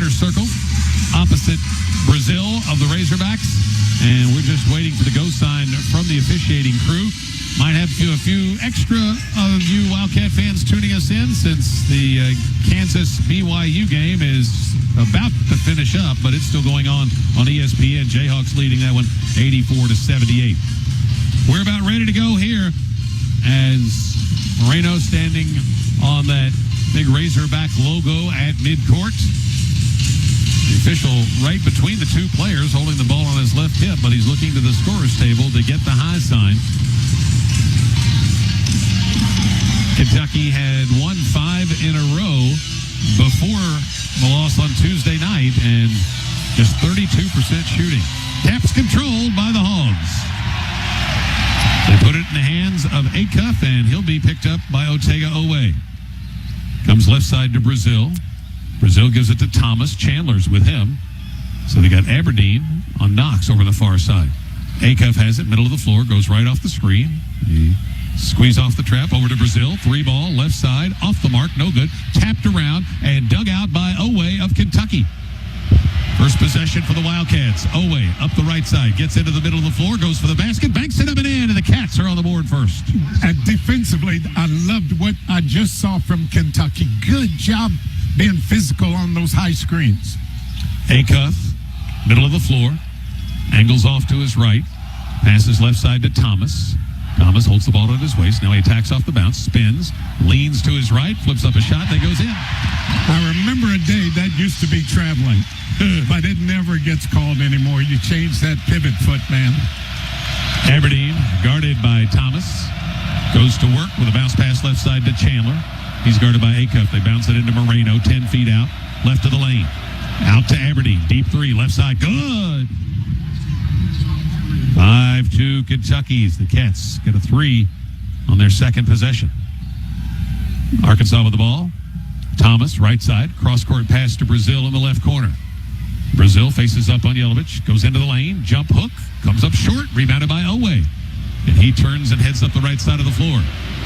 center circle, opposite Brazil of the Razerbacks. And we're just waiting for the go sign from the officiating crew. Might have a few extra of you Wildcat fans tuning us in since the Kansas BYU game is about to finish up, but it's still going on ESPN. Jayhawks leading that one 84-78. We're about ready to go here as Moreno standing on that big Razorback logo at midcourt. The official right between the two players holding the ball on his left hip, but he's looking to the scorer's table to get the high sign. Kentucky had won 5 in a row before the loss on Tuesday night, and just 32% shooting. Tap's controlled by the Hogs. They put it in the hands of Acuff, and he'll be picked up by Oweh. Comes left side to Brazil. Brazil gives it to Thomas. Chandler's with him. So they got Aberdeen on Knox over the far side. Acuff has it, middle of the floor, goes right off the screen. He squeeze off the trap over to Brazil. 3-ball, left side, off the mark, no good. Tapped around and dug out by Oweh of Kentucky. First possession for the Wildcats. Oweh up the right side, gets into the middle of the floor, goes for the basket, banks it up and in, and the Cats are on the board first. And defensively, I loved what I just saw from Kentucky. Good job being physical on those high screens. Acuff, middle of the floor, angles off to his right, passes left side to Thomas. Thomas holds the ball at his waist. Now he attacks off the bounce, spins, leans to his right, flips up a shot, then goes in. I remember a day that used to be traveling, but it never gets called anymore. You change that pivot foot, man. Aberdeen, guarded by Thomas, goes to work with a bounce pass left side to Chandler. He's guarded by Acuff. They bounce it into Moreno, 10 feet out, left of the lane. Out to Aberdeen, deep three, left side, good. 5-2 Kentucky's. The Cats get a 3 on their second possession. Arkansas with the ball. Thomas, right side, cross-court pass to Brazil in the left corner. Brazil faces up on Jelavic, goes into the lane, jump hook, comes up short, rebounded by Oweh. And he turns and heads up the right side of the floor.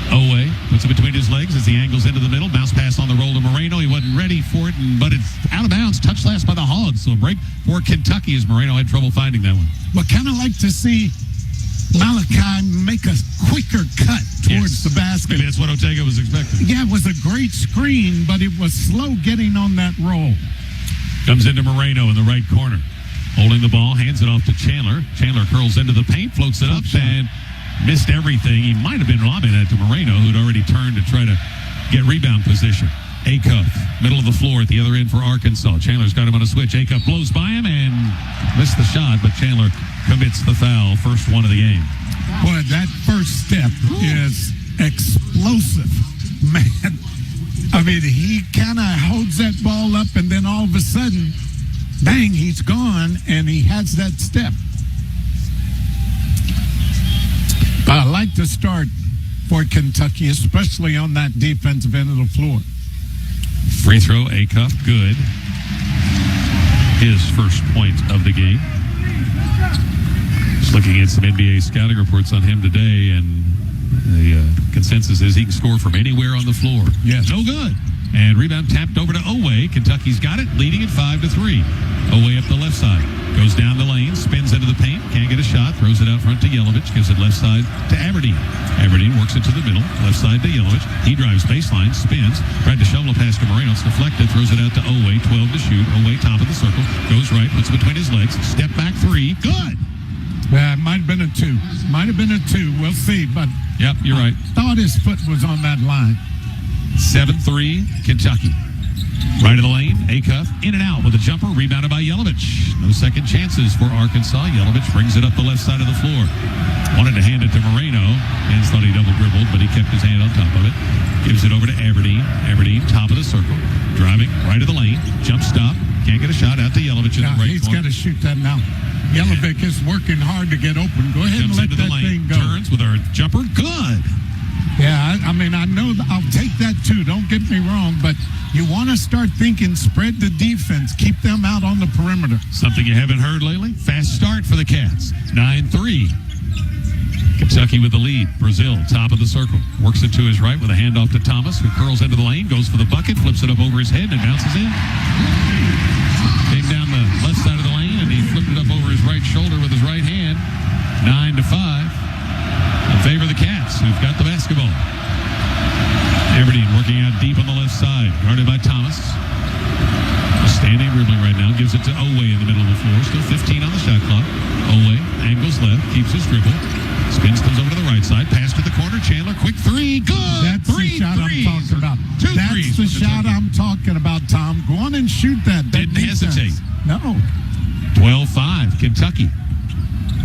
Oweh puts it between his legs as he angles into the middle. Bounce pass on the roll to Moreno. He wasn't ready for it, but it's out of bounds. Touched last by the Hogs. So a break for Kentucky as Moreno had trouble finding that one. Well, kind of like to see Malachi make a quicker cut towards the basket. Maybe that's what Ortega was expecting. Yeah, it was a great screen, but it was slow getting on that roll. Comes into Moreno in the right corner. Holding the ball, hands it off to Chandler. Chandler curls into the paint, floats it up, and missed everything. He might have been lobbing that to Moreno, who'd already turned to try to get rebound position. Acuff, middle of the floor at the other end for Arkansas. Chandler's got him on a switch. Acuff blows by him and missed the shot, but Chandler commits the foul. First one of the game. Boy, that first step is explosive. Man, I mean, he kind of holds that ball up, and then all of a sudden, bang, he's gone, and he has that step. I like to start for Kentucky, especially on that defensive end of the floor. Free throw, Acuff, good. His first point of the game. Just looking at some NBA scouting reports on him today, and the consensus is he can score from anywhere on the floor. Yes. No good. And rebound tapped over to Oweh. Kentucky's got it, leading at 5-3. Oweh up the left side. Goes down the lane, spins into the paint, can't get a shot, throws it out front to Jelavic, gives it left side to Aberdeen. Aberdeen works it to the middle, left side to Jelavic. He drives baseline, spins, tried to shovel a pass to Moreno, it's deflected, throws it out to Oweh, 12 to shoot. Oweh top of the circle, goes right, puts it between his legs, step back 3, good. Might have been a 2. Might have been a 2, we'll see, but yep, you're right. Thought his foot was on that line. 7-3, Kentucky. Right of the lane, Acuff in and out with a jumper, rebounded by Jelavic. No second chances for Arkansas. Jelavic brings it up the left side of the floor. Wanted to hand it to Moreno. Hands thought he double dribbled, but he kept his hand on top of it. Gives it over to Aberdeen. Aberdeen, top of the circle. Driving, right of the lane. Jump stop. Can't get a shot out to Jelavic in the right he's corner. He's got to shoot that now. Jelavic is working hard to get open. Go ahead and let that thing go. Turns with our jumper. Good. Yeah, I mean, I know I'll take that too. Don't get me wrong, but you want to start thinking spread the defense. Keep them out on the perimeter. Something you haven't heard lately? Fast start for the Cats. 9-3. Kentucky with the lead. Brazil, top of the circle. Works it to his right with a handoff to Thomas, who curls into the lane, goes for the bucket, flips it up over his head, and bounces in. guarded by Thomas. Standing dribbling right now, gives it to Oweh in the middle of the floor. Still 15 on the shot clock. Oweh angles left, keeps his dribble. Spins, comes over to the right side. Pass to the corner. Chandler, quick three. Good. That's the shot I'm talking about. That's the shot I'm talking about, Tom. Go on and shoot that. Didn't hesitate. No. 12-5, Kentucky.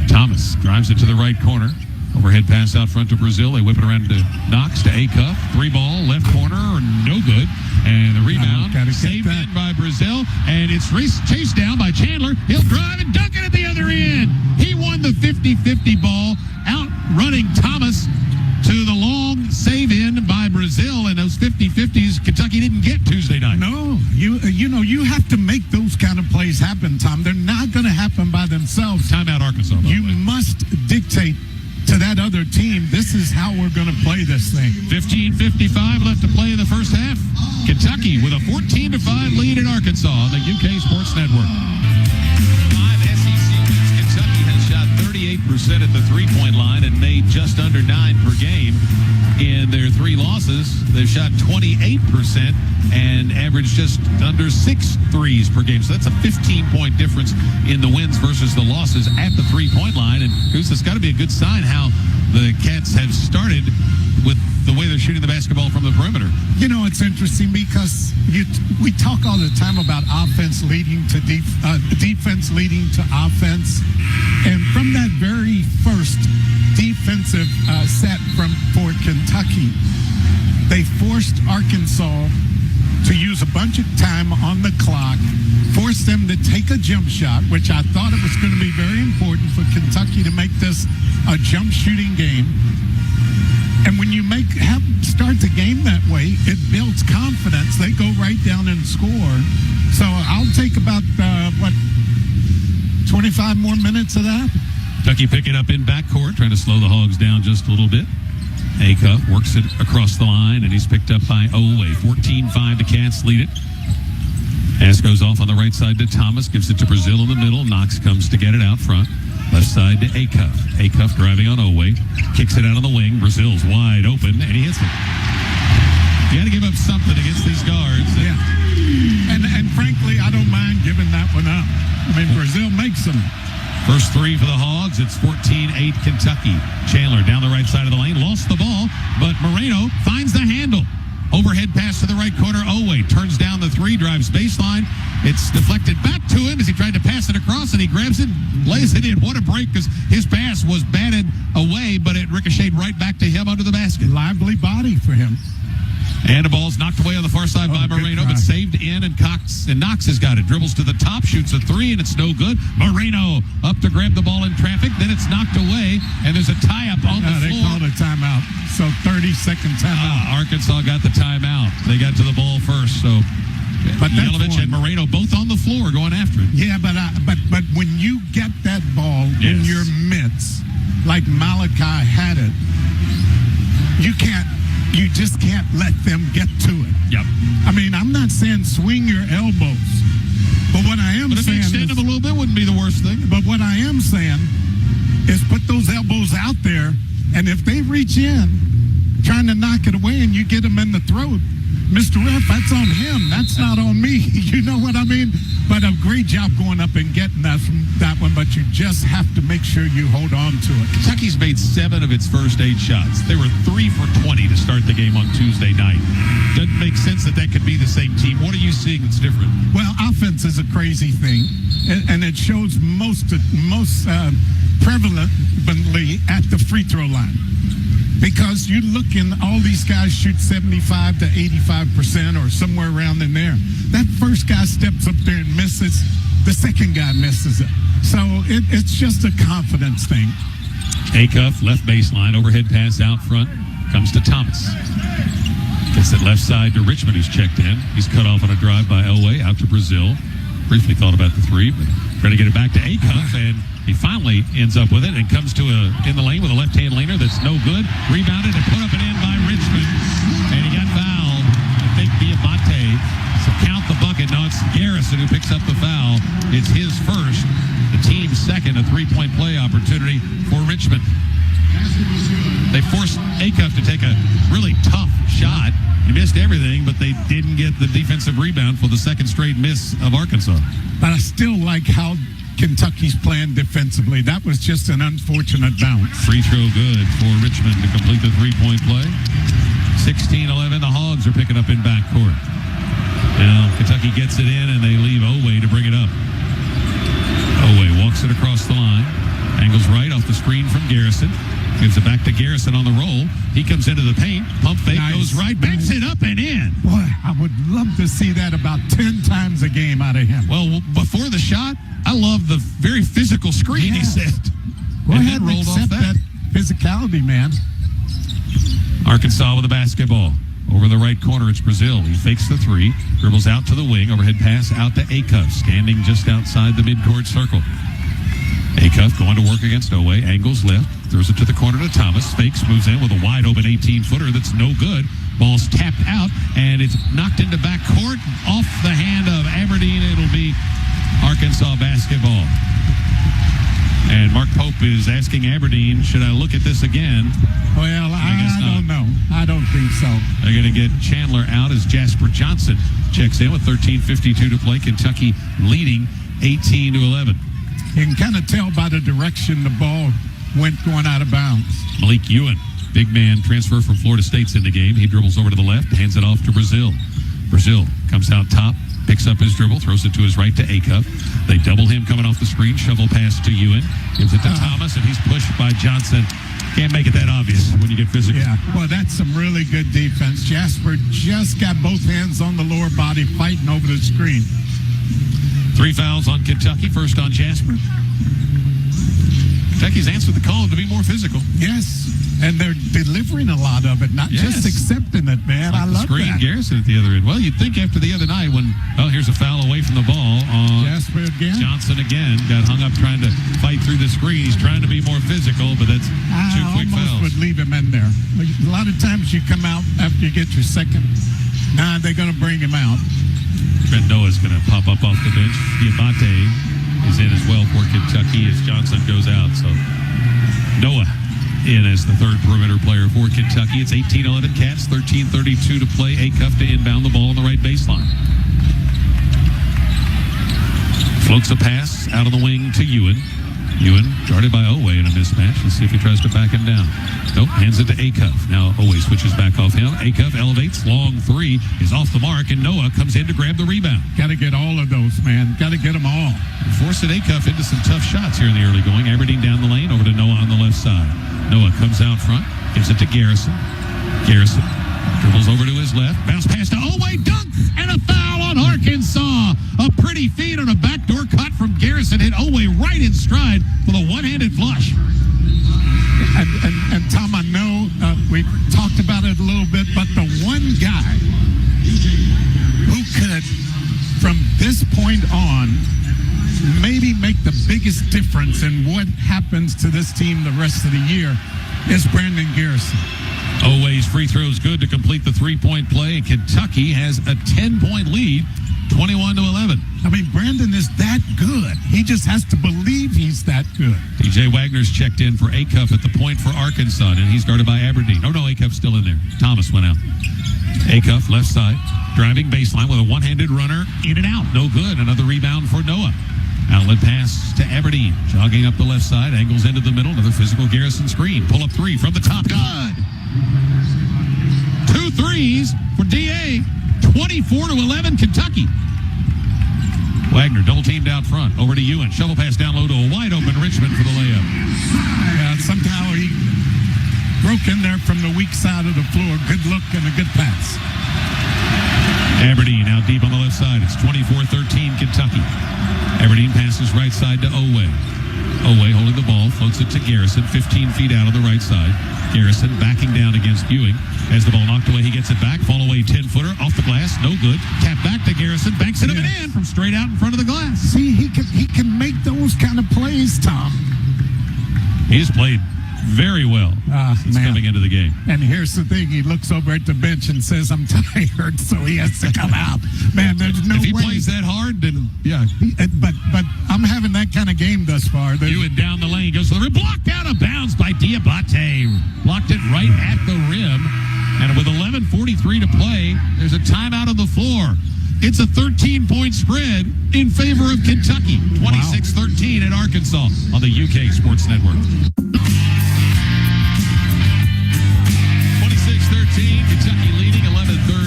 Thomas drives it to the right corner. Overhead pass out front to Brazil. They whip it around to Knox to Acuff. 3-ball, left corner, no good. And the rebound saved in by Brazil. And it's chased down by Chandler. He'll drive and dunk it at the other end. He won the 50-50 ball, outrunning Thomas to the long save in by Brazil. And those 50-50s, Kentucky didn't get Tuesday night. No, you know, you have to make those kind of plays happen, Tom. They're not going to happen by themselves. Timeout, Arkansas. You must dictate to that other team, this is how we're going to play this thing. 15:55 left to play in the first half. Kentucky with a 14-5 lead in Arkansas on the UK Sports Network. 5 SEC wins. Kentucky has shot 38% at the three-point line and made just under 9 per game. In their 3 losses, they've shot 28% and averaged just under 6 threes per game. So that's a 15-point difference in the wins versus the losses at the three-point line. And Goose, that's got to be a good sign how the Cats have started with the way they're shooting the basketball from the perimeter. You know, it's interesting because we talk all the time about offense leading to defense leading to offense. And from that very first defensive set for Kentucky, they forced Arkansas to use a bunch of time on the clock, forced them to take a jump shot, which I thought it was going to be very important for Kentucky to make this a jump shooting game. And when you start the game that way, it builds confidence. They go right down and score. So I'll take about, 25 more minutes of that? Kentucky picking up in backcourt, trying to slow the Hogs down just a little bit. Acuff works it across the line, and he's picked up by Oweh. 14-5, the Cats lead it. Pass goes off on the right side to Thomas, gives it to Brazil in the middle. Knox comes to get it out front. Left side to Acuff. Acuff driving on Oweh. Kicks it out on the wing. Brazil's wide open, and he hits it. You got to give up something against these guards. Yeah. And frankly, I don't mind giving that one up. I mean, Brazil makes them. First 3 for the Hogs. It's 14-8 Kentucky. Chandler down the right side of the lane. Lost the ball, but Moreno finds the handle. Overhead pass to the right corner. Oweh turns down the 3, drives baseline. It's deflected back to him as he tried to pass it across, and he grabs it, lays it in. What a break, because his pass was batted away, but it ricocheted right back to him under the basket. Lively body for him. And the ball's knocked away on the far side by Moreno, but saved in, and Knox has got it. Dribbles to the top, shoots a 3, and it's no good. Moreno up to grab the ball in traffic, then it's knocked away, and there's a tie-up on the floor. They called a timeout, so 30-second timeout. Arkansas got the timeout. They got to the ball first, so Jelavic and Moreno both on the floor going after it. Yeah, but when you get that ball in your mitts, like Malachi had it, you just can't let them get to it. Yep. I mean, I'm not saying swing your elbows, but what I am saying is... But if you extend them a little bit, wouldn't be the worst thing. But what I am saying is put those elbows out there, and if they reach in, trying to knock it away, and you get them in the throat, Mr. Ref, that's on him. That's not on me. You know what I mean? But a great job going up and getting that from that one, but you just have to make sure you hold on to it. Kentucky's made 7 of its first 8 shots. They were 3 for 20 to start the game on Tuesday night. Doesn't make sense that could be the same team. What are you seeing that's different? Well, offense is a crazy thing, and it shows most prevalently at the free throw line. Because you look in, all these guys shoot 75 to 85% or somewhere around in there. That first guy steps up there and misses. The second guy misses it. So it's just a confidence thing. Acuff, left baseline, overhead pass out front. Comes to Thomas. Gets it left side to Richmond, who's checked in. He's cut off on a drive by Oweh out to Brazil. Briefly thought about the 3, but trying to get it back to Acuff, and he finally ends up with it and comes to in the lane with a left-hand laner that's no good. Rebounded and put up and in by Richmond. And he got fouled. I think Dioubate. So count the bucket. No, it's Garrison who picks up the foul. It's his first. The team's second, a 3-point play opportunity for Richmond. They forced Acuff to take a really tough shot. You missed everything, but they didn't get the defensive rebound for the second straight miss of Arkansas. But I still like how Kentucky's playing defensively. That was just an unfortunate bounce. Free throw good for Richmond to complete the three-point play. 16-11, the Hogs are picking up in backcourt. Now Kentucky gets it in, and they leave Oweh to bring it up. Oweh walks it across the line. Angles right off the screen from Garrison. Gives it back to Garrison on the roll. He comes into the paint. Pump fake, goes right, banks it up and in. Boy, I would love to see that about 10 times a game out of him. Well, before the shot, I love the very physical screen he set. Go ahead and accept that physicality, man. Arkansas with the basketball. Over the right corner, it's Brazil. He fakes the three, dribbles out to the wing, overhead pass out to Acuff, standing just outside the midcourt circle. Acuff going to work against Oweh, angles left, throws it to the corner to Thomas, fakes, moves in with a wide open 18-footer that's no good. Ball's tapped out, and it's knocked into backcourt, off the hand of Aberdeen. It'll be Arkansas basketball. And Mark Pope is asking Aberdeen, should I look at this again? Well, I don't know. I don't think so. They're going to get Chandler out as Jasper Johnson checks in with 13:52 to play. Kentucky leading 18-11. You can kind of tell by the direction the ball went going out of bounds. Malik Ewan, big man transfer from Florida State's in the game. He dribbles over to the left, hands it off to Brazil. Brazil comes out top, picks up his dribble, throws it to his right to Acuff. They double him coming off the screen, shovel pass to Ewan, gives it to Thomas, and he's pushed by Johnson. Can't make it that obvious when you get physical. Yeah, well, that's some really good defense. Jasper just got both hands on the lower body fighting over the screen. 3 fouls on Kentucky, first on Jasper. Kentucky's answered the call to be more physical. Yes, and they're delivering a lot of it, not just accepting it, man. Like I love screen that. Garrison at the other end. Well, you'd think after the other night when, here's a foul away from the ball on Jasper again. Johnson again. Got hung up trying to fight through the screen. He's trying to be more physical, but that's two quick fouls. I almost would leave him in there. A lot of times you come out after you get your second. Nah, they're going to bring him out. Ben Noah's going to pop up off the bench. Dioubate is in as well for Kentucky as Johnson goes out. So Noah in as the third perimeter player for Kentucky. It's 18-11 Cats, 13:32 to play. Acuff to inbound the ball on the right baseline. Floats a pass out of the wing to Ewan. Ewan guarded by Oweh in a mismatch. Let's see if he tries to back him down. Nope, hands it to Acuff. Now Oweh switches back off him. Acuff elevates, long three is off the mark, and Noah comes in to grab the rebound. Got to get all of those, man. Got to get them all. Forcing Acuff into some tough shots here in the early going. Aberdeen down the lane, over to Noah on the left side. Noah comes out front, gives it to Garrison. Garrison dribbles over to his left, bounce pass to Oweh, dunk, and a foul on Arkansas. A pretty feed on a backdoor cut from Garrison hit Oweh right in stride with a one-handed flush. And Tom, I know we talked about it a little bit, but the one guy who could, from this point on, maybe make the biggest difference in what happens to this team the rest of the year is Brandon Garrison. Oweh's free throw is good to complete the three-point play. Kentucky has a 10-point lead, 21-11. I mean, Brandon is that good. He just has to believe he's that good. DJ Wagner's checked in for Acuff at the point for Arkansas, and he's guarded by Aberdeen. Oh, no, Acuff's still in there. Thomas went out. Acuff, left side, driving baseline with a one-handed runner, in and out. No good. Another rebound for Noah. Outlet pass to Aberdeen. Jogging up the left side, angles into the middle. Another physical Garrison screen. Pull-up three from the top. Good. 2 threes for DA. 24-11 Kentucky. Wagner double teamed out front. Over to Ewan. Shovel pass down low to a wide open Richmond for the layup. Somehow he broke in there from the weak side of the floor. Good look and a good pass. Aberdeen out deep on the left side. It's 24-13 Kentucky. Aberdeen passes right side to Oweh. Oweh holding the ball, floats it to Garrison, 15 feet out on the right side. Garrison backing down against Ewing. As the ball knocked away, he gets it back. Fall away 10-footer, off the glass, no good. Tap back to Garrison, banks it up and in from straight out in front of the glass. See, he can make those kind of plays, Tom. He's played very well since coming into the game. And here's the thing, he looks over at the bench and says, I'm tired, so he has to come out. Man, there's no way. If he plays that hard, then yeah. But I'm having that kind of game thus far. Ewan down the lane, goes to the rim, blocked out of bounds by Dioubate. Blocked it right at the rim. And with 11:43 to play, there's a timeout on the floor. It's a 13-point spread in favor of Kentucky. 26-13 at Arkansas on the UK Sports Network. 26-13, Kentucky leading.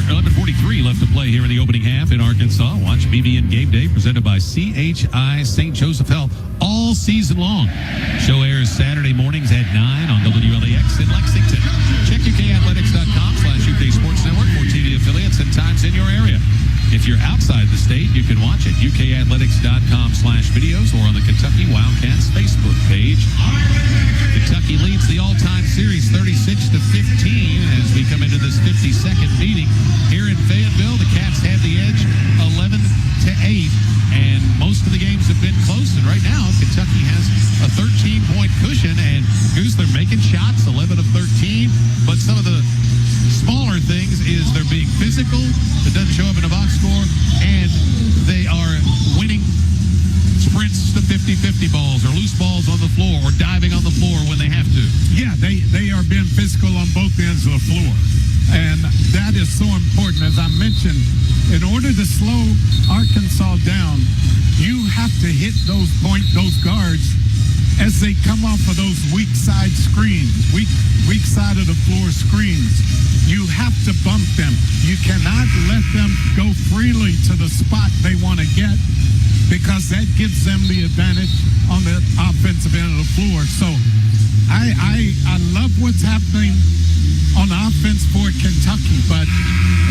11:43 left to play here in the opening half in Arkansas. Watch BB&T Game Day presented by CHI St. Joseph Health all season long. Show airs Saturday mornings at 9 on WLAX in Lexington. Check UKathletics.com/UK Sports Network for TV affiliates and times in your area. If you're outside the state, you can watch at UKathletics.com/videos or on the Kentucky Wildcats Facebook page. Kentucky leads the all-time series 36-15 as we come into this 52nd meeting here in Fayetteville. The Cats have the edge 11-8, and most of the games have been close. And right now, Kentucky has a 13-point cushion, and Goose, they're making shots, 11 of 13, but some of the smaller things is they're being physical. It doesn't show up in a box score, and they are winning sprints to 50-50 balls or loose balls on the floor or diving on the floor when they have to. Yeah, they are being physical on both ends of the floor. And that is so important. As I mentioned, in order to slow Arkansas down, you have to hit those guards as they come off of those weak side screens, weak side of the floor screens. You have to bump them. You cannot let them go freely to the spot they want to get, because that gives them the advantage on the offensive end of the floor. So I love what's happening on offense for Kentucky, but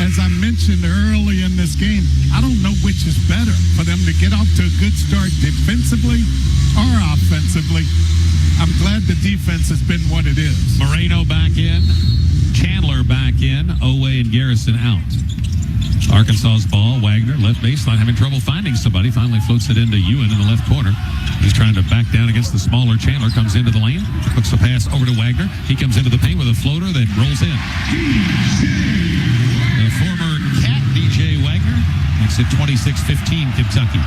as I mentioned early in this game, I don't know which is better for them to get off to a good start defensively or offensively. I'm glad the defense has been what it is. Moreno back in, Chandler back in, Oweh and Garrison out. Arkansas's ball, Wagner, left baseline, having trouble finding somebody. Finally floats it into Ewan in the left corner. He's trying to back down against the smaller Chandler. Comes into the lane, hooks the pass over to Wagner. He comes into the paint with a floater that rolls in. The former Cat, DJ Wagner, makes it 26-15 Kentucky.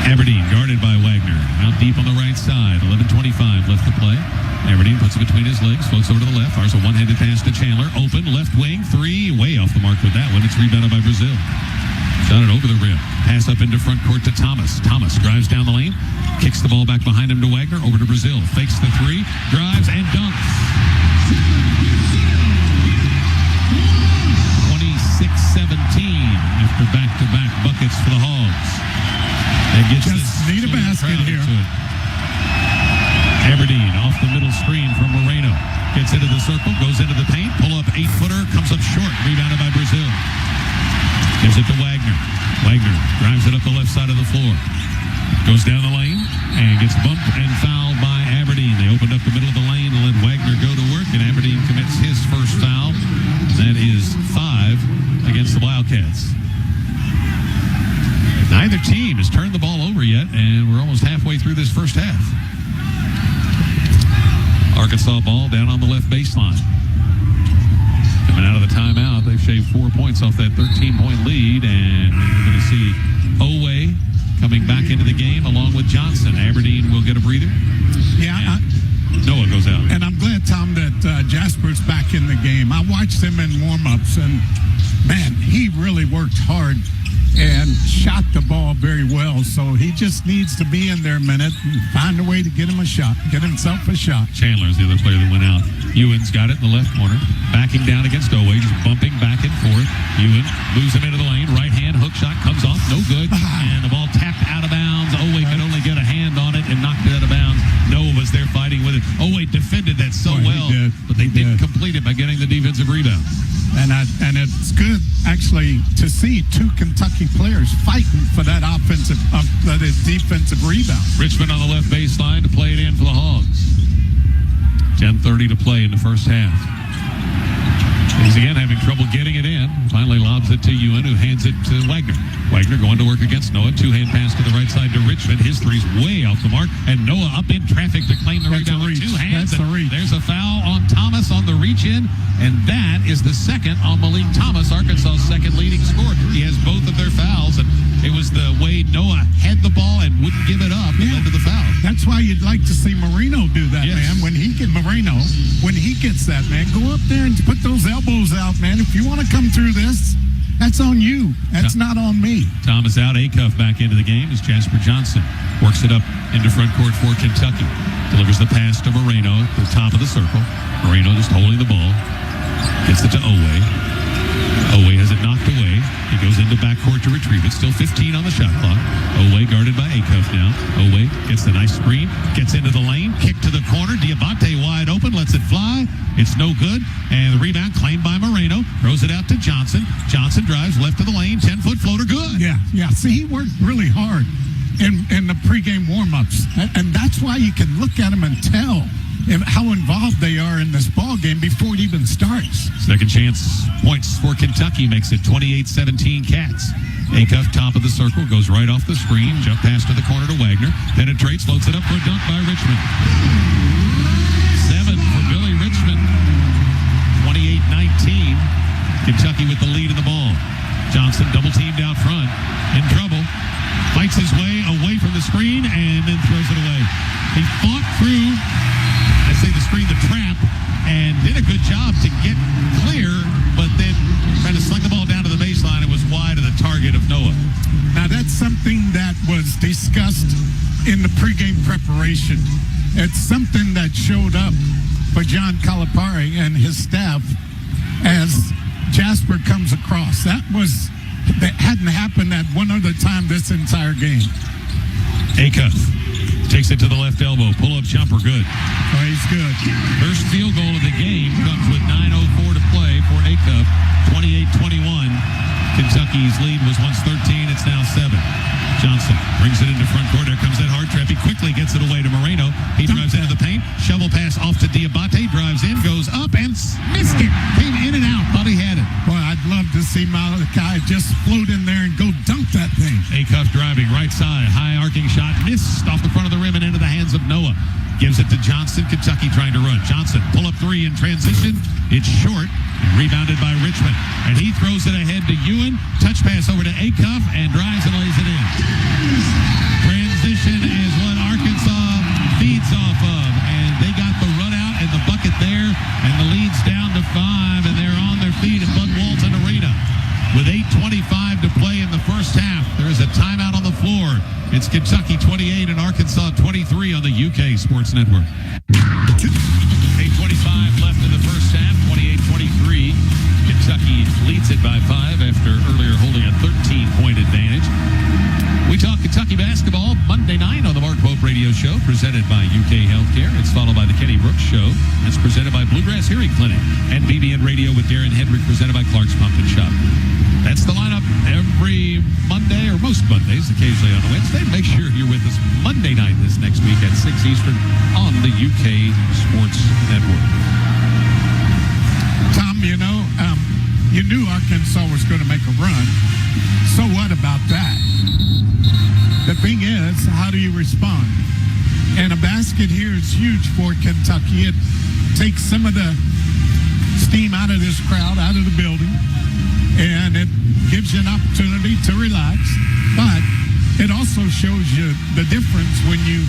Aberdeen guarded by Wagner. Out deep on the right side. 11:25 left to play. Aberdeen puts it between his legs, floats over to the left. Fires a one-handed pass to Chandler. Open, left wing, three. Way off the mark with that one. It's rebounded by Brazil. Shot it over the rim. Pass up into front court to Thomas. Thomas drives down the lane. Kicks the ball back behind him to Wagner. Over to Brazil. Fakes the three. Drives and dunks. 26-17 after back-to-back buckets for the Hogs. They just need a basket here. Aberdeen off the middle screen from Moreno. Gets into the circle, goes into the paint, pull up 8-footer, comes up short, rebounded by Brazil. Gives it to Wagner. Wagner drives it up the left side of the floor. Goes down the lane and gets bumped and fouled by Aberdeen. They opened up the middle of the lane and let Wagner go to work, and Aberdeen commits his first foul. That is 5 against the Wildcats. Neither team has turned the ball over yet, and we're almost halfway through this first half. Arkansas ball down on the left baseline. Coming out of the timeout, they've shaved 4 points off that 13-point lead, and we're going to see Oweh coming back into the game along with Johnson. Aberdeen will get a breather. Yeah, Noah goes out. And I'm glad, Tom, that Jasper's back in the game. I watched him in warm-ups, and, man, he really worked hard and shot the ball very well. So he just needs to be in there a minute and find a way to get him a shot, get himself a shot. Chandler's the other player that went out. Ewan's got it in the left corner, backing down against Oweh, just bumping back and forth. Ewan moves him into the lane. Right hand hook shot comes off, no good, and the ball tapped out of bounds. Oweh could only get a hand on it and knocked it out of bounds. Noah was there fighting with it. Oweh defended that so well, but they didn't complete it by getting the defensive rebound. And it's good, actually, to see two Kentucky players fighting for that defensive rebound. Richmond on the left baseline to play it in for the Hogs. 10:30 to play in the first half. He's again having trouble getting it in. Finally lobs it to Ewan, who hands it to Wagner. Wagner going to work against Noah. Two-hand pass to the right side to Richmond. His three's way off the mark. And Noah up in traffic to claim the rebound with two hands. There's a foul on Thomas on the reach-in. And that is the second on Malik Thomas, Arkansas' second leading scorer. He has both of their fouls. And it was the way Noah had the ball and wouldn't give it up that led to the foul. That's why you'd like to see Moreno do that, man. When he at Moreno, when he gets that, man, go up there and put those elbows out, man. If you want to come through this, that's on you. That's not on me. Thomas out. Acuff back into the game as Jasper Johnson works it up into front court for Kentucky. Delivers the pass to Moreno at the top of the circle. Moreno just holding the ball. Gets it to Oweh. Oweh has it knocked away. He goes into backcourt to retrieve it. Still 15 on the shot clock. Oweh guarded by Acuff now. Oweh gets the nice screen. Gets into the lane. Kick to the corner. Dioubate wide open. Lets it fly. It's no good. And the rebound claimed by Moreno. Throws it out to Johnson. Johnson drives left of the lane. 10-foot floater. Good. Yeah. See, he worked really hard in the pregame warm-ups. And that's why you can look at him and tell how involved they are in this ball game before it even starts. Second chance points for Kentucky makes it 28-17 Cats. Acuff, top of the circle, goes right off the screen. Jump pass to the corner to Wagner. Penetrates, floats it up for a dunk by Richmond. 7 for Billy Richmond. 28-19. Kentucky with the lead in the ball. Johnson double teamed out front. In trouble. Fights his way away from the screen and then throws it away. He fought through, I say the screen, the trap, and did a good job to get clear, but then trying to slung the ball down to the baseline. It was wide of the target of Noah. Now, that's something that was discussed in the pregame preparation. It's something that showed up for John Calipari and his staff as Jasper comes across. That hadn't happened at one other time this entire game. Acuff takes it to the left elbow. Pull-up jumper, good. Oh, he's good. First field goal of the game comes with 9:04 to play for Acuff. 28-21. Kentucky's lead was once 13. It's now 7. Johnson brings it into front court. There comes that hard trap. He quickly gets it away to Moreno. He drives into the paint. Shovel pass off to Dioubate. Drives in, goes up, and missed it. Came in and out. Thought he had it. Boy, I'd love to see Malachi just float in there and go dunk that thing. Acuff driving right side. High arcing shot. Missed off the front of the rim and into the hands of Noah. Gives it to Johnson. Kentucky trying to run. Johnson, pull up 3 in transition. It's short. Rebounded by Richmond. And he throws it ahead to Ewan. Touch pass over to Acuff and drives and lays it in. Transition is what Arkansas feeds off of. And they got the run out and the bucket there. And the lead's down to 5. And they're on their feet at Bud Walton Arena. With 8:25 to play in the first half, there is a timeout on the floor. It's Kentucky 28 and Arkansas 23 on the UK Sports Network. 8:25 left in the first half, 28-23. Kentucky leads it by 5 after earlier holding a 13-point advantage. We talk Kentucky basketball Monday night on the Mark Pope Radio Show, presented by UK Healthcare. It's followed by the Kenny Brooks Show. It's presented by Bluegrass Hearing Clinic. And BBN Radio with Darren Hedrick, presented by Clark's Pump and Shop. That's the lineup every Monday, or most Mondays, occasionally on a Wednesday. Make sure you're with us Monday night this next week at 6 Eastern on the UK Sports Network. Tom, you knew Arkansas was going to make a run. So what about that? The thing is, how do you respond? And a basket here is huge for Kentucky. It takes some of the steam out of this crowd, out of the building, and it gives you an opportunity to relax. But it also shows you the difference when you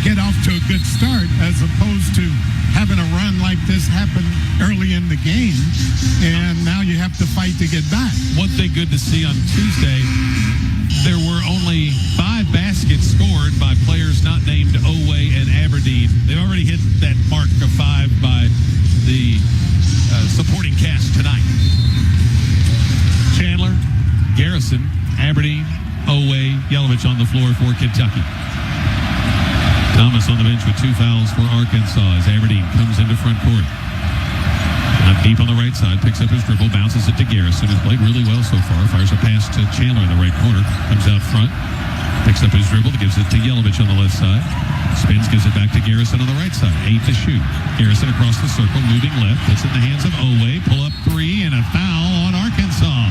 get off to a good start as opposed to having a run like this happen early in the game, and now you have to fight to get back. One thing good to see on Tuesday, there were only 5 baskets scored by players not named Oweh and Aberdeen. They've already hit that mark of 5 by the supporting cast tonight. Chandler, Garrison, Aberdeen, Oweh, Jelavic on the floor for Kentucky. Thomas on the bench with 2 fouls for Arkansas as Aberdeen comes into front court. Up deep on the right side, picks up his dribble, bounces it to Garrison, who's played really well so far. Fires a pass to Chandler in the right corner, comes out front, picks up his dribble, gives it to Jelavic on the left side. Spins, gives it back to Garrison on the right side. 8 to shoot. Garrison across the circle, moving left, puts it in the hands of Oweh. Pull up 3 and a foul on Arkansas.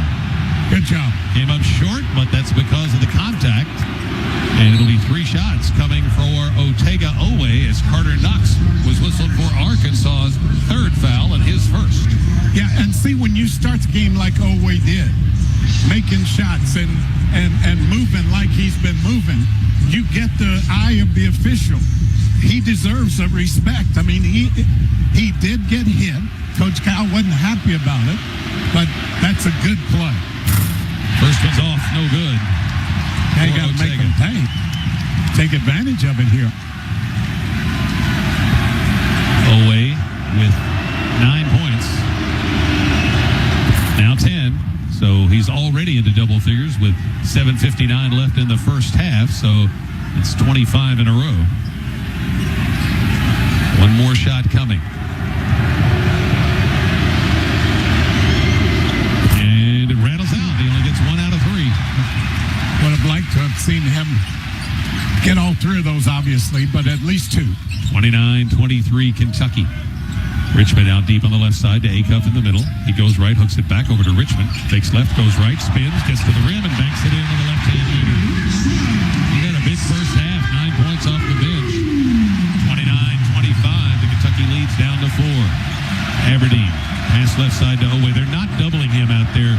Good job. Came up short, but that's because of the contact. And it'll be 3 shots coming for Otega Oweh as Carter Knox was whistled for Arkansas's 3rd foul and his 1st. Yeah, and see, when you start the game like Oweh did, making shots and moving like he's been moving, you get the eye of the official. he deserves the respect. I mean, he did get hit. Coach Cal wasn't happy about it, but that's a good play. First one's off, no good. Now you got to make him pay. Take advantage of it here. Oweh with 9 points. Now 10. So he's already into double figures with 7:59 left in the first half. So it's 25 in a row. One more shot coming. And it rattles out. He only gets 1 out of 3. Would have liked to have seen him get all 3 of those, obviously, but at least 2. 29-23 Kentucky. Richmond out deep on the left side to Acuff in the middle. He goes right, hooks it back over to Richmond. Takes left, goes right, spins, gets to the rim, and banks it in with the left-hand meter. He had a big first half, 9 points off the bench. 29-25, the Kentucky leads down to 4. Aberdeen, pass left side to Oweh. They're not doubling him out there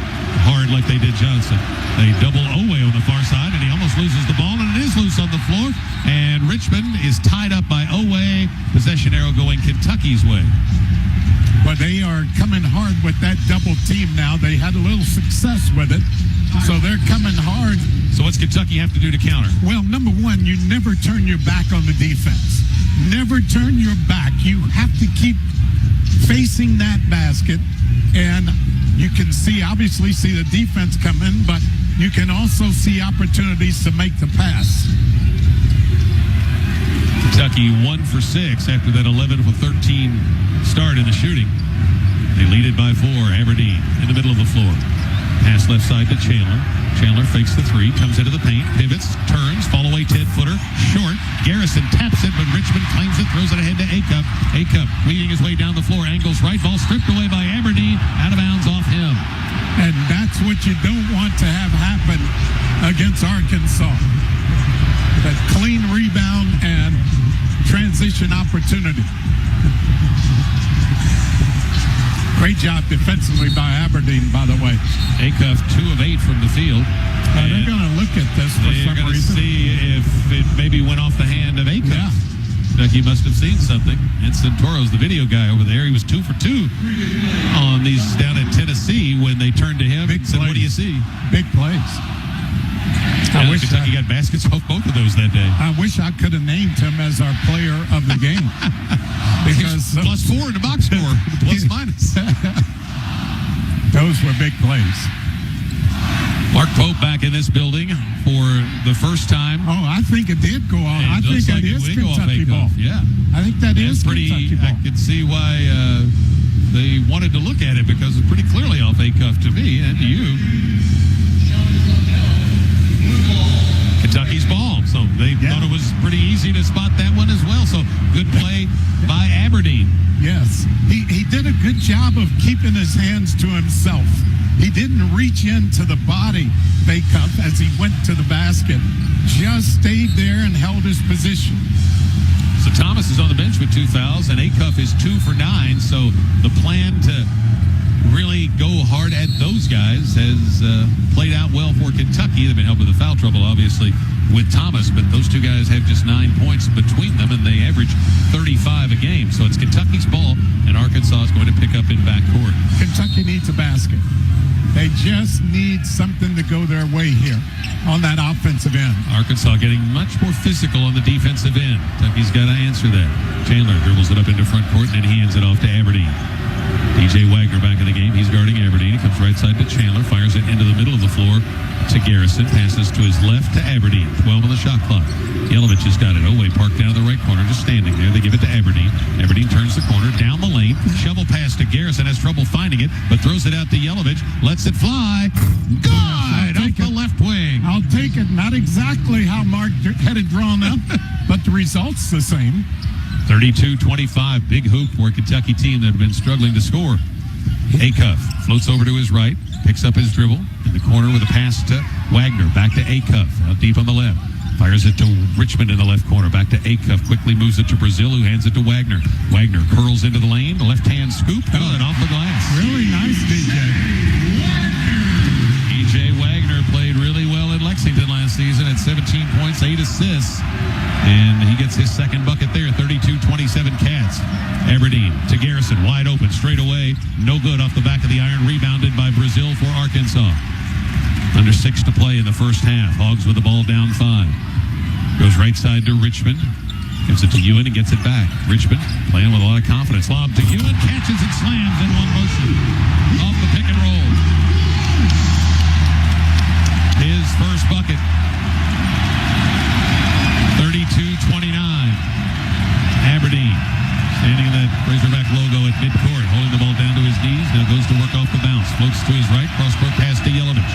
hard like they did Johnson. They double Oweh on the far side, and he almost loses the ball, and it is loose on the floor. And Richmond is tied up by Oweh. Possession arrow going Kentucky's way. But they are coming hard with that double team now. They had a little success with it, so they're coming hard. So what's Kentucky have to do to counter? Well, number one, you never turn your back on the defense. Never turn your back. You have to keep facing that basket, and you can obviously see the defense come in, but you can also see opportunities to make the pass. Kentucky 1 for 6 after that 11 for 13 start in the shooting. They lead it by 4. Aberdeen in the middle of the floor. Pass left side to Chandler. Chandler fakes the 3, comes into the paint, pivots, turns, fall away 10-footer, short. Garrison taps it, but Richmond claims it, throws it ahead to Acuff. Acuff leading his way down the floor, angles right, ball stripped away by Aberdeen, out of bounds off him. And that's what you don't want to have happen against Arkansas. That clean rebound and transition opportunity. Great job defensively by Aberdeen, by the way. Acuff 2 of 8 from the field. They're going to look at this for some reason. They're going to see if it maybe went off the hand of Acuff. Yeah. He must have seen something. And Santoro's the video guy over there. He was 2 for 2 on these down at Tennessee when they turned to him and said, "What do you see?" Big plays. I wish Kentucky got baskets off both of those that day. I wish I could have named him as our player of the game. Because plus 4 in the box score, plus minus. Those were big plays. Mark Pope back in this building for the first time. Oh, I think it did go off. I think that is Kentucky ball. Yeah. I think that is Kentucky ball. I could see why they wanted to look at it because it's pretty clearly off Acuff to me and to you. Kentucky's ball. So they thought it was pretty easy to spot that one as well. So good play by Aberdeen. Yes. He did a good job of keeping his hands to himself. He didn't reach into the body, Acuff, as he went to the basket. Just stayed there and held his position. So Thomas is on the bench with 2 fouls, and Acuff is 2 for 9. So the plan to really go hard at those guys has played out well for Kentucky. They've been helped with the foul trouble, obviously, with Thomas, but those two guys have just 9 points between them, and they average 35 a game. So it's Kentucky's ball, and Arkansas is going to pick up in backcourt. Kentucky needs a basket. They just need something to go their way here on that offensive end. Arkansas getting much more physical on the defensive end. Kentucky's got to answer that. Chandler dribbles it up into front court, and then he hands it off to Aberdeen. DJ Wagner back in the game. He's guarding Aberdeen. He comes right side to Chandler, fires it into the middle of the floor to Garrison, passes to his left to Aberdeen. 12 on the shot clock. Jelavic has got it. Oweh parked down in the right corner, just standing there. They give it to Aberdeen. Aberdeen turns the corner, down the lane. Shovel pass to Garrison, has trouble finding it, but throws it out to Jelavic. Lets it fly. Good! Off the left wing. I'll take it. Not exactly how Mark had it drawn up, but the result's the same. 32-25, big hoop for a Kentucky team that have been struggling to score. Acuff floats over to his right, picks up his dribble in the corner with a pass to Wagner. Back to Acuff, out deep on the left. Fires it to Richmond in the left corner. Back to Acuff, quickly moves it to Brazil, who hands it to Wagner. Wagner curls into the lane, left-hand scoop, good, off the glass. Really nice, DJ. DJ Wagner played really well at Lexington last season at 17 points, 8 assists. And he gets his second bucket there, away. No good off the back of the iron. Rebounded by Brazil for Arkansas. Under 6 to play in the first half. Hogs with the ball down 5. Goes right side to Richmond. Gives it to Ewan and gets it back. Richmond playing with a lot of confidence. Lob to Ewan. Catches and slams in one motion. Off the pick and roll. His first bucket. 32-29. Aberdeen. Standing in that Razorback logo at midcourt. Holding the ball down to his knees. Now goes to work off the bounce. Floats to his right. Cross-court pass to Jelavic.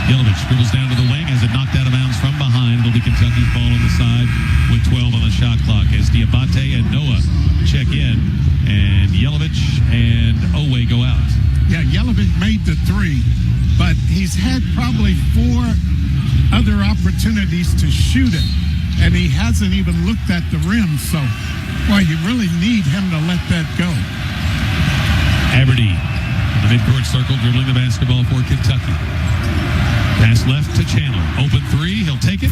Jelavic scribbles down to the wing. Has it knocked out of bounds from behind. It'll be Kentucky's ball on the side with 12 on the shot clock as Dioubate and Noah check in. And Jelavic and Oweh go out. Yeah, Jelavic made the 3, but he's had probably 4 other opportunities to shoot it, and he hasn't even looked at the rim. So, boy, you really need him to let that go. Aberdeen in the midcourt circle, dribbling the basketball for Kentucky. Pass left to Chandler. Open 3. He'll take it.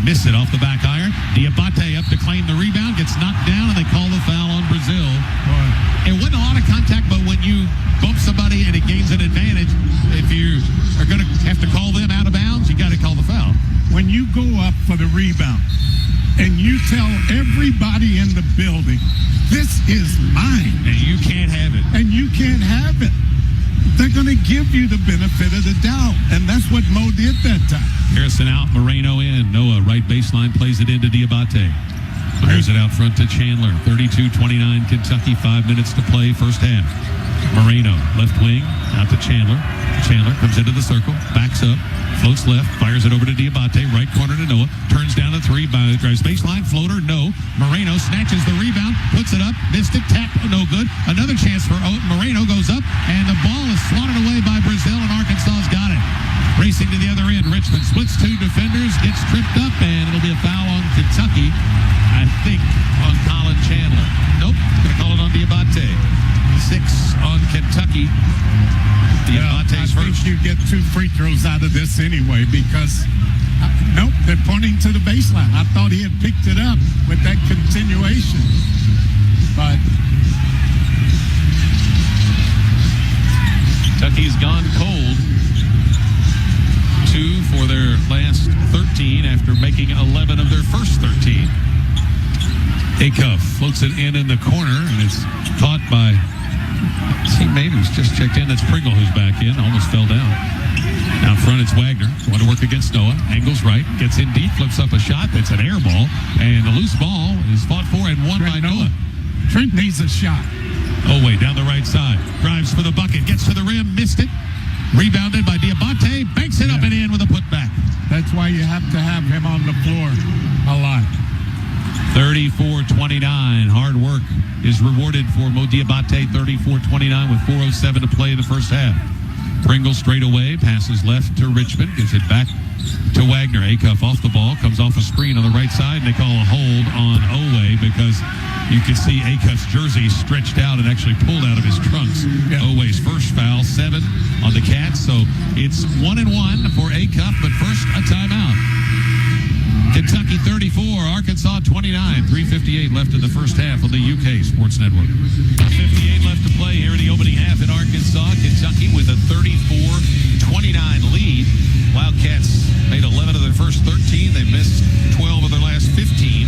Miss it off the back iron. Dioubate up to claim the rebound. Gets knocked down, and they call the foul on Brazil. Boy. It wasn't a lot of contact, but when you bump somebody and it gains an advantage, if you are going to have to call them out of bounds, you got to call the foul. When you go up for the rebound and you tell everybody in the building, this is mine. And you can't have it. And you can't have it. They're going to give you the benefit of the doubt. And that's what Mo did that time. Garrison out, Moreno in. Noah, right baseline, plays it into Dioubate. Fires it out front to Chandler. 32-29, Kentucky, 5 minutes to play, first half. Moreno, left wing, out to Chandler. Chandler comes into the circle, backs up, floats left, fires it over to Dioubate, right corner to Noah, turns down a 3, drives baseline, floater, no. Moreno snatches the rebound, puts it up, missed it, tap, no good. Another chance for Moreno, goes up, and the ball is swatted away by Brazil, and Arkansas's got it. Racing to the other end, Richmond splits 2 defenders, gets tripped up, and it'll be a foul on Kentucky, I think, on Colin Chandler. Nope, gonna call it on Dioubate. 6 on Kentucky. I think you get 2 free throws out of this anyway because, nope, they're pointing to the baseline. I thought he had picked it up with that continuation. But Kentucky's gone cold. 2 for their last 13 after making 11 of their first 13. Acuff floats it in the corner, and it's caught by teammate who's just checked in. That's Pringle who's back in. Almost fell down. Out front, it's Wagner. Going to work against Noah. Angles right. Gets in deep. Flips up a shot. That's an air ball. And the loose ball is fought for and won by Noah. Trent needs a shot. Oweh down the right side. Drives for the bucket. Gets to the rim. Missed it. Rebounded by Dioubate. Banks it up and in with a putback. That's why you have to have him on the floor a lot. 34-29. Hard work is rewarded for Mo Dioubate. 34-29 with 4:07 to play in the first half. Pringle straight away. Passes left to Richmond. Gives it back to Wagner. Acuff off the ball. Comes off a screen on the right side. And they call a hold on Oweh because you can see Acuff's jersey stretched out and actually pulled out of his trunks. Yeah. Oweh's first foul, 7 on the Cats. So it's 1-1 for Acuff, but first a timeout. Kentucky 34, Arkansas 29. 3:58 left in the first half on the UK Sports Network. 58 left to play here in the opening half in Arkansas. Kentucky with a 34-29 lead. Wildcats made 11 of their first 13. They missed 12 of their last 15,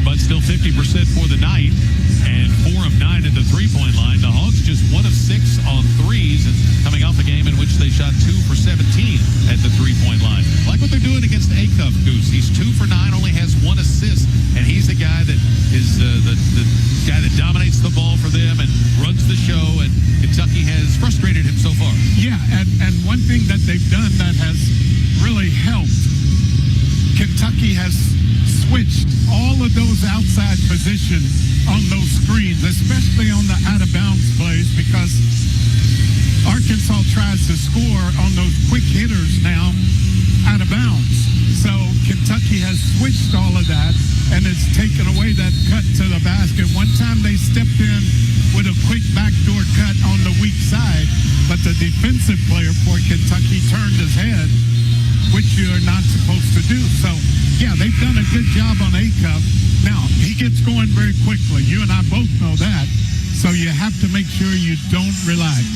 but still 50% for the night and 4 of 9 at the three-point line. The Hogs just 1 of 6 on threes, and coming off a game in which they shot 2 for 17 at the three-point line. Like what they're doing against Acuff, Goose. He's 2 for 9, only has 1 assist, and he's the guy that is the guy that dominates the ball for them and runs the show, and Kentucky has frustrated him so far. Yeah, and one thing that they've done that has really helped, Kentucky has switched all of those outside positions on those screens, especially on the out-of-bounds plays, because Arkansas tries to score on those quick hitters now out of bounds. So Kentucky has switched all of that, and it's taken away that cut to the basket. One time they stepped in with a quick backdoor cut on the weak side, but the defensive player for Kentucky turned his head, which you're not supposed to do. So, yeah, they've done a good job on Acuff. Now, he gets going very quickly. You and I both know that. So you have to make sure you don't relax.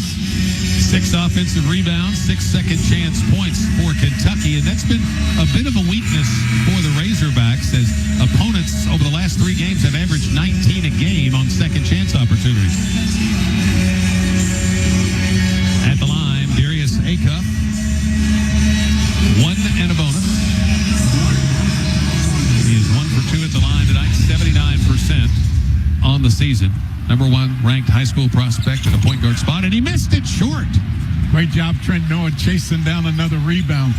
6 offensive rebounds, 6 second chance points for Kentucky, and that's been a bit of a weakness for the Razerbacks as opponents over the last 3 games have averaged 19 a game on second chance opportunities. At the line, Darius Acuff, 1 and a bonus. He is 1 for 2 at the line tonight, 79% on the season. Number 1 ranked high school prospect at the point guard spot, and he missed it short. Great job, Trent Noah, chasing down another rebound.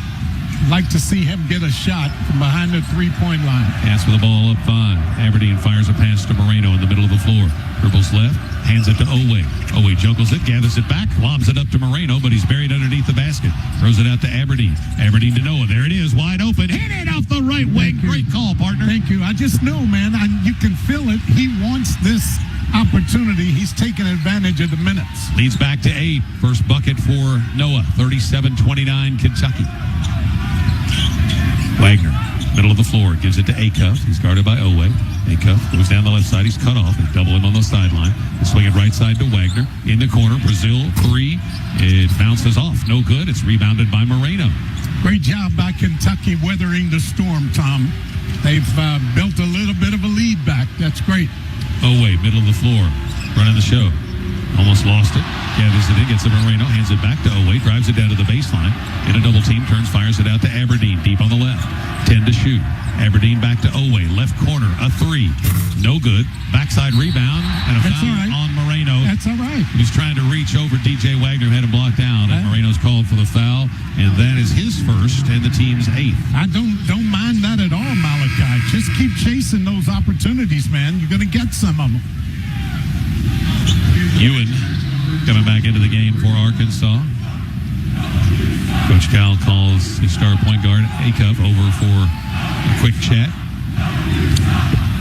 Like to see him get a shot from behind the three-point line. Pass with the ball up 5. Aberdeen fires a pass to Moreno in the middle of the floor. Dribbles left, hands it to Oweh. Oweh juggles it, gathers it back, lobs it up to Moreno, but he's buried underneath the basket. Throws it out to Aberdeen. Aberdeen to Noah. There it is, wide open. Hit it off the right wing. Great call, partner. Thank you. I just know, man, you can feel it. He wants this opportunity. He's taking advantage of the minutes. Leads back to 8. First bucket for Noah. 37-29 Kentucky. Wagner, middle of the floor, gives it to Acuff. He's guarded by Oweh. Acuff goes down the left side. He's cut off. They double him on the sideline. They swing it right side to Wagner. In the corner, Brazil, 3. It bounces off. No good. It's rebounded by Moreno. Great job by Kentucky weathering the storm, Tom. They've built a little bit of a lead back. That's great. Oweh, middle of the floor, running the show. Almost lost it. Gathers it in, gets it to Moreno, hands it back to Oweh, drives it down to the baseline. In a double team, turns, fires it out to Aberdeen, deep on the left. 10 to shoot. Aberdeen back to Oweh, left corner, a 3. No good. Backside rebound, and a foul on Moreno. That's all right. He's trying to reach over DJ Wagner, had him blocked down, and Moreno's called for the foul, and that is his first and the team's 8th. I don't mind that at all, Malachi. Just keep chasing those opportunities, man. You're going to get some of them. Ewan coming back into the game for Arkansas. Coach Cal calls his star point guard Acuff over for a quick chat.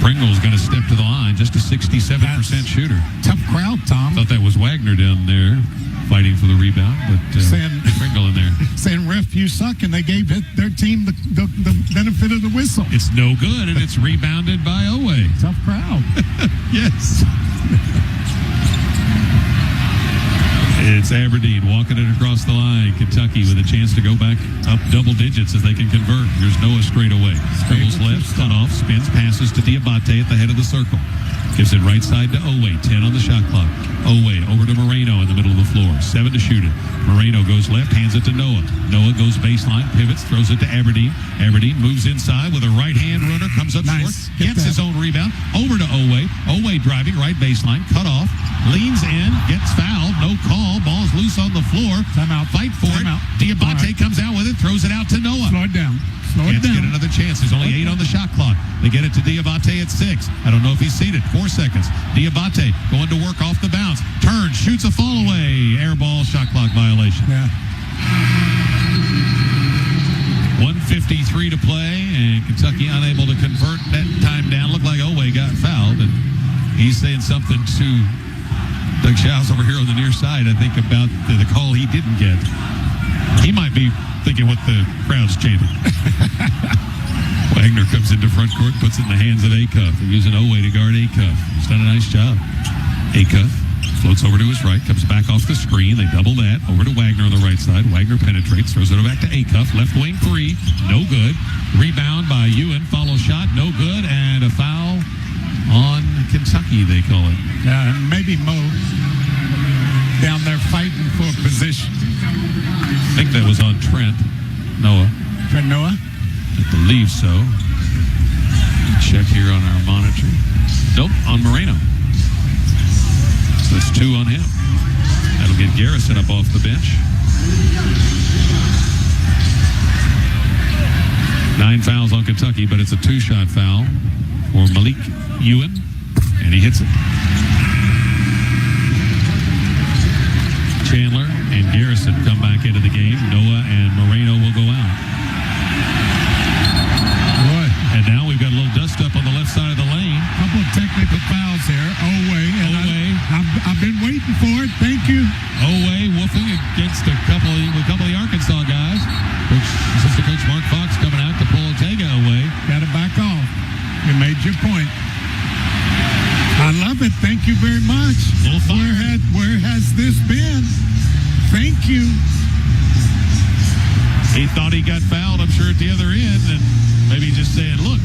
Pringle's going to step to the line, just a 67% shooter. Tough crowd, Tom. Thought that was Wagner down there fighting for the rebound, but Pringle in there. Saying, ref, you suck, and they gave their team the benefit of the whistle. It's no good, and it's rebounded by Oweh. Tough crowd. Yes. It's Aberdeen walking it across the line. Kentucky with a chance to go back up double digits as they can convert. Here's Noah straight away. Dribbles left, cut off, spins, passes to Dioubate at the head of the circle. Gives it right side to Oweh. 10 on the shot clock. Oweh over to Moreno in the middle of the floor. 7 to shoot it. Moreno goes left, hands it to Noah. Noah goes baseline, pivots, throws it to Aberdeen. Aberdeen moves inside with a right-hand runner, comes up short, gets his own rebound. Over to Oweh. Oweh driving, right baseline, cut off, leans in, gets fouled, no call. Ball's loose on the floor. Timeout. Fight for it. Dioubate comes out with it, throws it out to Noah. Slow it down. Can't get another chance. There's only 8 on the shot clock. They get it to Dioubate at 6. I don't know if he's seated. 4 seconds. Dioubate going to work off the bounce. Turns, shoots a fall away. Air ball, shot clock violation. Yeah. 1:53 to play, and Kentucky unable to convert that time down. Looked like Oweh got fouled, and he's saying something to Doug Shouse over here on the near side, I think, about the call he didn't get. He might be thinking what the crowd's chanting. Wagner comes into front court, puts it in the hands of Acuff. They're using Oweh to guard Acuff. He's done a nice job. Acuff floats over to his right, comes back off the screen. They double that. Over to Wagner on the right side. Wagner penetrates, throws it back to Acuff. Left wing 3, no good. Rebound by Ewan. Follow shot, no good. And a foul on Kentucky, they call it. Yeah, maybe Mo down there fighting for position. I think that was on Trent Noah. Trent Noah? I believe so. Check here on our monitor. Nope, on Moreno. So that's 2 on him. That'll get Garrison up off the bench. 9 fouls on Kentucky, but it's a 2-shot foul for Malik Ewan, and he hits it. Chandler and Garrison come back into the game. Noah and Moreno will go out. Boy. And now we've got a little dust up on the left side of the lane. Couple of technical fouls here. Oweh. I've been waiting for it. Thank you. Oweh woofing against a couple of the Arkansas guys. Assistant coach Mark Fox coming out to pull Ortega away. Got to back off. You made your point. I love have it. Thank you very much. Little fire. Where has this been? Thank you. He thought he got fouled, I'm sure, at the other end, and maybe just saying, look,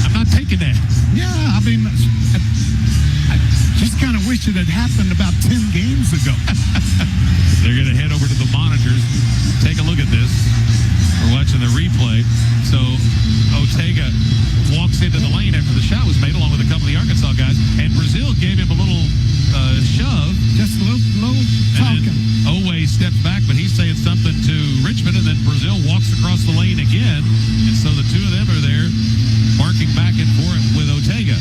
I'm not taking that. Yeah, I mean, I just kind of wish it had happened about 10 games ago. They're going to head over to the monitors, take a look at this. We're watching the replay. So Ortega walks into the lane after the shot was made, along with a couple of the Arkansas guys, and Brazil gave him a little shove. Just a little talking. Oweh steps back, but he's saying something to Richmond, and then Brazil walks across the lane again. And so the two of them are there barking back and forth with Ortega.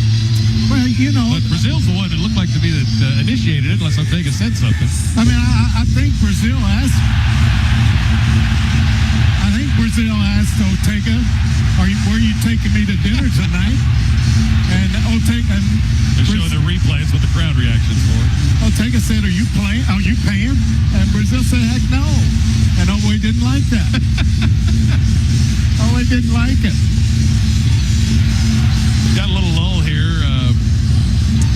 Well, you know. But Brazil's the one that looked like to be that initiated it, unless Ortega said something. I mean, I think Brazil asked Ortega, were you taking me to dinner tonight? And Ortega... They're showing the replay. It's what the crowd reaction's for. Ortega said, are you paying? And Brazil said, heck no. And Oweh didn't like that. Oweh didn't like it. We've got a little lull here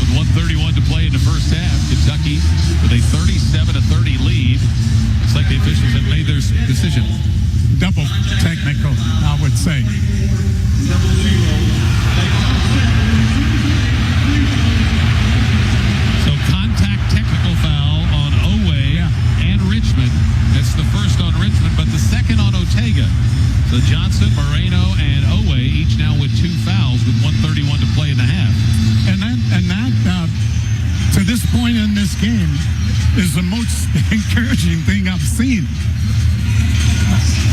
with 1:31 to play in the first half. Kentucky with a 37-30 lead. Looks like the officials have made their decision. Double technical, I would say. So contact technical foul on Oweh and Richmond. That's the first on Richmond, but the second on Ortega. So Johnson, Moreno, and Oweh each now with 2 fouls with 1:31 to play in the half. And that to this point in this game is the most encouraging thing I've seen.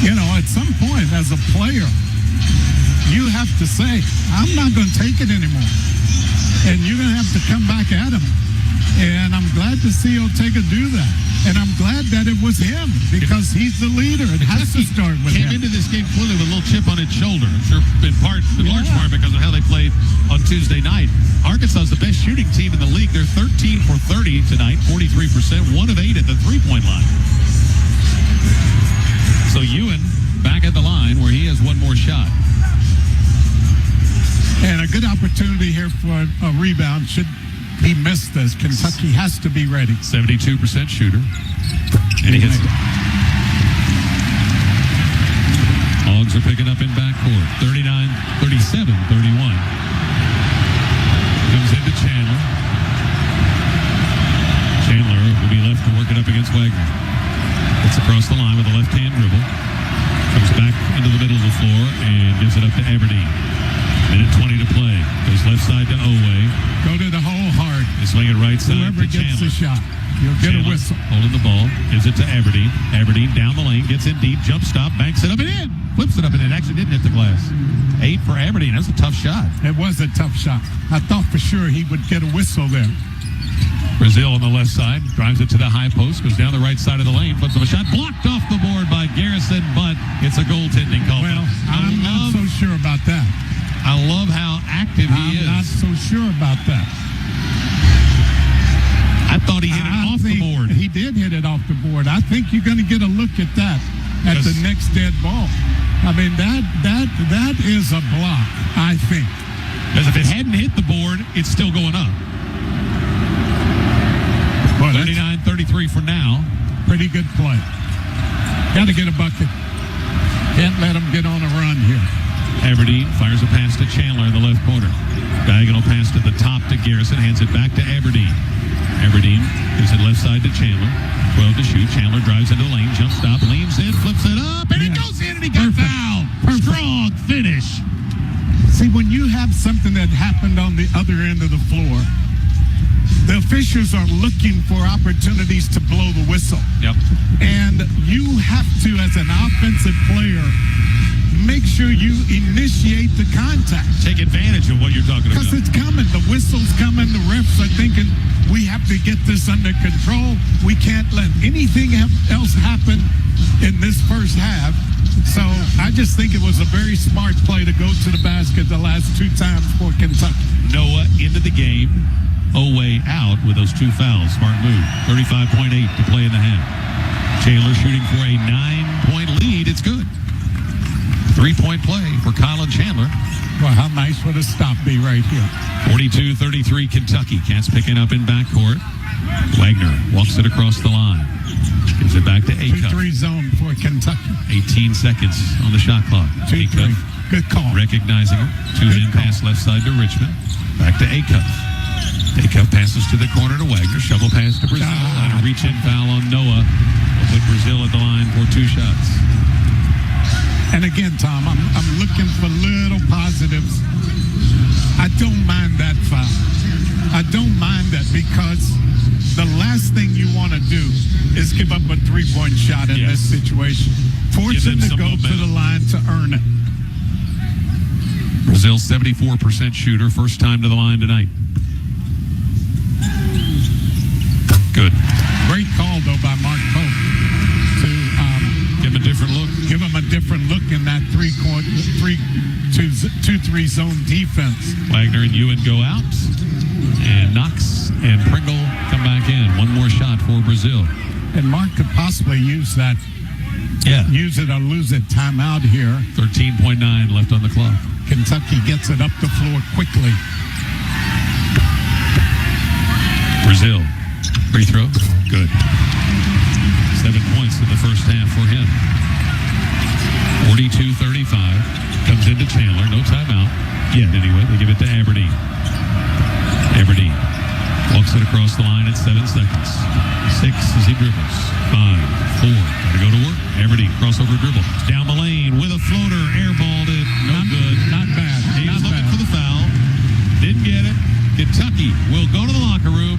You know, at some point as a player, you have to say, I'm not going to take it anymore. And you're going to have to come back at him. And I'm glad to see Ortega do that. And I'm glad that it was him, because he's the leader. It has to start with him. Came into this game clearly with a little chip on its shoulder. I'm sure in large part because of how they played on Tuesday night. Arkansas is the best shooting team in the league. They're 13 for 30 tonight, 43%, 1 of 8 at the three-point line. So Ewan back at the line where he has one more shot. And a good opportunity here for a rebound. Should he miss this, Kentucky has to be ready. 72% shooter. And he hits it. Hogs are picking up in backcourt. 37-31. Comes into Chandler. Chandler will be left to work it up against Wagner. Gets across the line with a left-hand dribble. Comes back into the middle of the floor and gives it up to Aberdeen. Minute 20 to play. Goes left side to Oweh. Go to the hole hard. They swing it right side Whoever to gets Chandler. the shot, you'll get Chandler a whistle. Holding the ball. Gives it to Aberdeen. Aberdeen down the lane. Gets in deep. Jump stop. Banks it up and in. Flips it up and in. Actually didn't hit the glass. 8 for Aberdeen. That's a tough shot. It was a tough shot. I thought for sure he would get a whistle there. Brazil on the left side. Drives it to the high post. Goes down the right side of the lane. Flips up a shot. Blocked off the board by Garrison, but it's a goaltending call. Well, I'm not so sure about that. I love how active he is. I'm not so sure about that. I thought he hit it off the board. He did hit it off the board. I think you're going to get a look at that at the next dead ball. I mean, that is a block, I think. Because if it hadn't hit the board, it's still going up. 39-33 for now. Pretty good play. Got to get a bucket. Can't let him get on a run here. Aberdeen fires a pass to Chandler in the left corner. Diagonal pass to the top to Garrison. Hands it back to Aberdeen. Aberdeen gives it left side to Chandler. 12 to shoot. Chandler drives into the lane. Jump stop. Leans in. Flips it up. And it goes in and he got fouled. Strong finish. See, when you have something that happened on the other end of the floor, the officials are looking for opportunities to blow the whistle. Yep. And you have to, as an offensive player, make sure you initiate the contact. Take advantage of what you're talking about. Because it's coming. The whistle's coming. The refs are thinking, we have to get this under control. We can't let anything else happen in this first half. So I just think it was a very smart play to go to the basket the last 2 times for Kentucky. Noah into the game. Oweh out with those 2 fouls. Smart move. 35.8 to play in the half. Chandler shooting for a 9-point lead. It's good. 3-point play for Colin Chandler. Well, how nice would a stop be right here? 42-33 Kentucky. Cats picking up in backcourt. Wagner walks it across the line. Gives it back to Acuff. 2-3 zone for Kentucky. 18 seconds on the shot clock. 2-3. Good call. Recognizing it. Two-in pass left side to Richmond. Back to Acuff. Acuff passes to the corner to Wagner. Shovel pass to Brazil. And a reach-in foul on Noah. Will put Brazil at the line for 2 shots. And again, Tom, I'm looking for little positives. I don't mind that foul. I don't mind that because the last thing you want to do is give up a 3-point shot in this situation. Force them to go to the line to earn it. Brazil 74% shooter. First time to the line tonight. Good. Great call, though, by Mark Pope to give him a different look. Give him a different look in that 2-3 zone defense. Wagner and Ewan go out. And Knox and Pringle come back in. One more shot for Brazil. And Mark could possibly use that. Yeah. Use it or lose it. Timeout here. 13.9 left on the clock. Kentucky gets it up the floor quickly. Brazil. Free throw. Good. 7 points in the first half for him. 42-35. Comes into Chandler. No timeout. Yet, anyway. They give it to Aberdeen. Aberdeen walks it across the line at 7 seconds. 6 as he dribbles. 5, 4. Got to go to work. Aberdeen crossover dribble. Down the lane with a floater. Airballed it. No good. Not bad. He was looking for the foul. Didn't get it. Kentucky will go to the locker room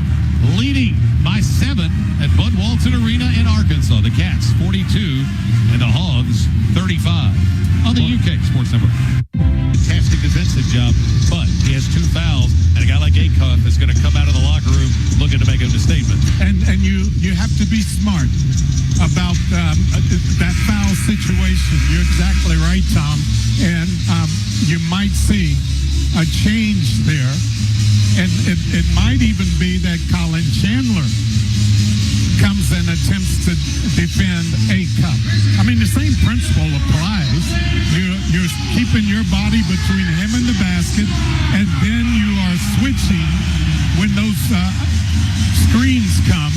leading by 7 at Bud Walton Arena in Arkansas. The Cats 42 and the Hogs 35 on the UK Sports Network. Fantastic defensive job, but he has 2 fouls, and a guy like Acuff is going to come out of the locker room looking to make a statement. And you have to be smart about that foul situation. You're exactly right, Tom. And you might see a change there. And it might even be that Colin Chandler comes and attempts to defend Acuff. I mean, the same principle applies. You're keeping your body between him and the basket, and then you are switching when those screens come,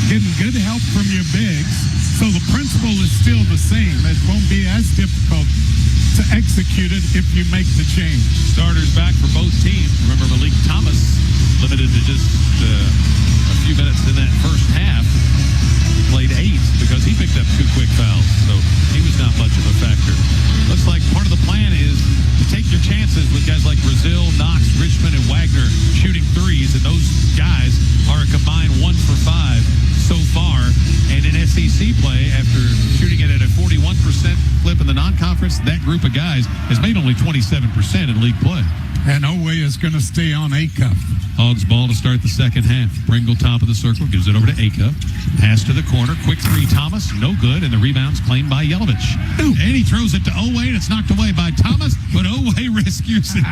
getting good help from your bigs. So the principle is still the same. It won't be as difficult to execute it if you make the change. Starters back for both teams. Remember, Malik Thomas limited to just a few minutes in that first half. He played 8 because he picked up 2 quick fouls, so he was not much of a factor. Looks like part of the plan is to take your chances with guys like Brazil, Knox, Richmond, and Wagner shooting threes, and those guys are a combined 1 for 5 so far. And in SEC play, after shooting it at a 41% clip in the non-conference, that group of guys has made only 27% in league play. And Oweh is going to stay on Acuff. Hogs ball to start the second half. Pringle top of the circle, gives it over to Acuff. Pass to the corner, quick 3 Thomas, no good, and the rebound's claimed by Jelavic. And he throws it to Oweh, and it's knocked away by Thomas, but Oweh rescues it.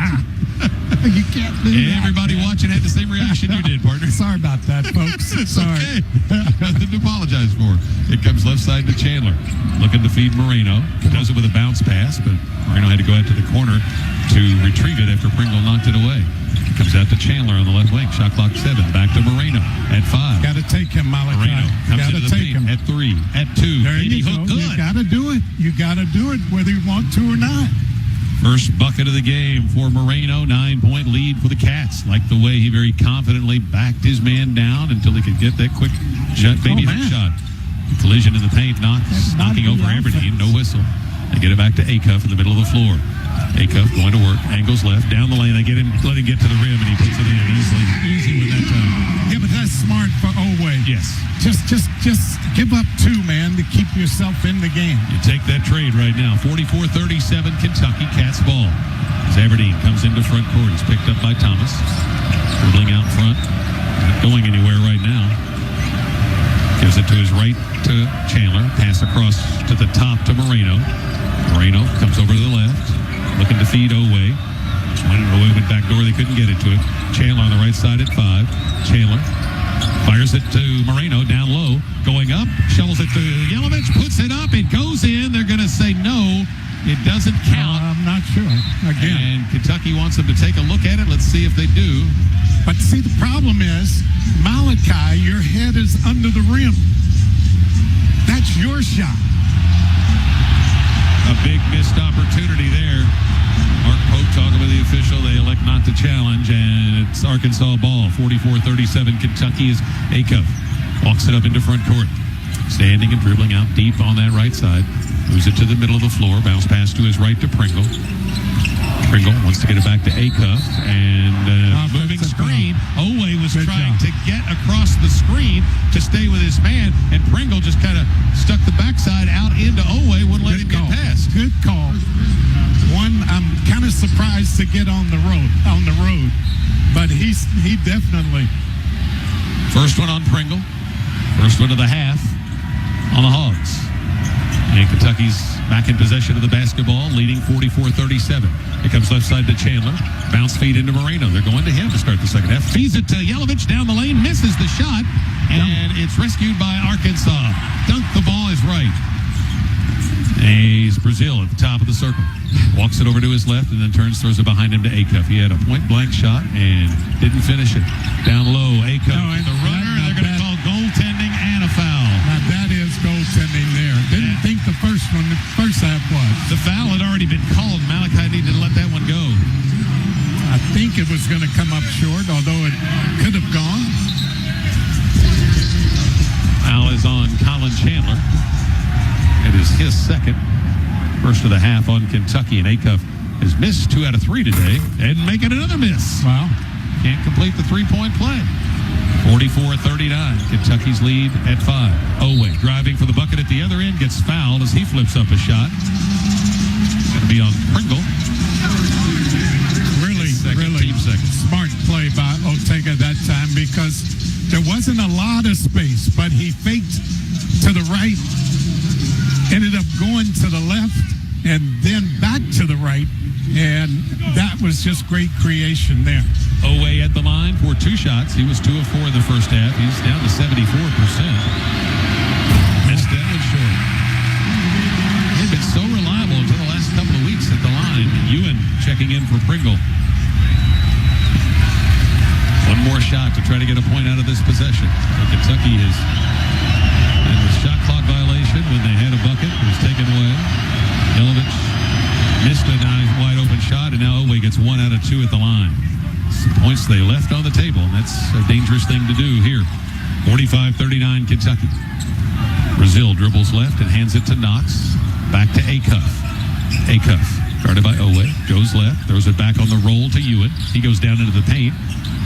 You can't do that. Everybody watching had the same reaction you did, partner. Sorry about that, folks. It's Sorry. okay. Nothing to apologize for. It comes left side to Chandler. Looking to feed Moreno. Does it with a bounce pass, but Moreno had to go out to the corner to retrieve it after Pringle knocked it away. It comes out to Chandler on the left wing. Shot clock 7. Back to Moreno at 5. Got to take him, Malachi. Moreno comes Gotta into the take paint him. at 3. At 2. There you go. Good. You got to do it. You got to do it whether you want to or not. First bucket of the game for Moreno. 9-point lead for the Cats. Like the way he very confidently backed his man down until he could get that quick baby hook shot. Collision in the paint, knocking over Aberdeen. No whistle. They get it back to Acuff in the middle of the floor. Acuff going to work. Angles left. Down the lane. They let him get to the rim, and he puts it in easy with that time. Yeah, but that's smart for Oweh. Yes. Just give up 2, man, to keep yourself in the game. You take that trade right now. 44-37 Kentucky. Cats ball. As Aberdeen comes into front court. He's picked up by Thomas. Dribbling out front. Not going anywhere right now. Gives it to his right to Chandler. Pass across to the top to Moreno. Moreno comes over to the left. Looking to feed Oweh. Oweh went back door. They couldn't get it to him. Chandler on the right side at 5. Chandler fires it to Moreno down low. Going up. Shovels it to Jelavic. Puts it up. It goes in. They're going to say no. It doesn't count. I'm not sure. Again. And Kentucky wants them to take a look at it. Let's see if they do. But see, the problem is, Malachi, your head is under the rim. That's your shot. A big missed opportunity there. Mark Pope talking with the official. They elect not to challenge, and it's Arkansas ball. 44-37 Kentucky as Acuff walks it up into front court. Standing and dribbling out deep on that right side. Moves it to the middle of the floor. Bounce pass to his right to Pringle. Pringle wants to get it back to Acuff, and moving screen. Oweh was trying to get across the screen to stay with his man, and Pringle just kind of stuck the backside out into Oweh, wouldn't let him get past. Good call. One, I'm kind of surprised to get on the road, but he definitely. First one on Pringle. First one of the half on the Hogs. And Kentucky's back in possession of the basketball, leading 44-37. It comes left side to Chandler. Bounce feed into Moreno. They're going to him to start the second half. Feeds it to Jelavic down the lane. Misses the shot. And it's rescued by Arkansas. Dunk the ball is right. He's Brazil at the top of the circle. Walks it over to his left and then turns, throws it behind him to Acuff. He had a point-blank shot and didn't finish it. Down low, Acuff, the runner. They're going to call goaltending and a foul. Now that is goaltending there. Didn't think the first half was. The foul had already been called. Malachi needed to let that one go. I think it was going to come up short, although it could have gone. Foul is on Colin Chandler. It is his second. First of the half on Kentucky, and Acuff has missed 2 out of 3 today and making another miss. Wow. Can't complete the three-point play. 44-39, Kentucky's lead at 5. Oweh driving for the bucket at the other end, gets fouled as he flips up a shot. Going to be on Pringle. Really team second. Smart play by Ortega that time, because there wasn't a lot of space, but he faked to the right, ended up going to the left, and then back to the right, and that was just great creation there. Oweh at the line for 2 shots. He was 2 of 4 in the first half. He's down to 74%. Missed that one short. They've been so reliable until the last couple of weeks at the line. Ewan checking in for Pringle. One more shot to try to get a point out of this possession. So Kentucky is in the shot clock violation when they had a bucket. It was taken away. Jelavic missed a nice wide open shot, and now Oweh gets 1 out of 2 at the line. Some points they left on the table, and that's a dangerous thing to do here. 45-39 Kentucky. Brazil dribbles left and hands it to Knox. Back to Acuff. Acuff, guarded by Oweh, goes left, throws it back on the roll to Ewan. He goes down into the paint,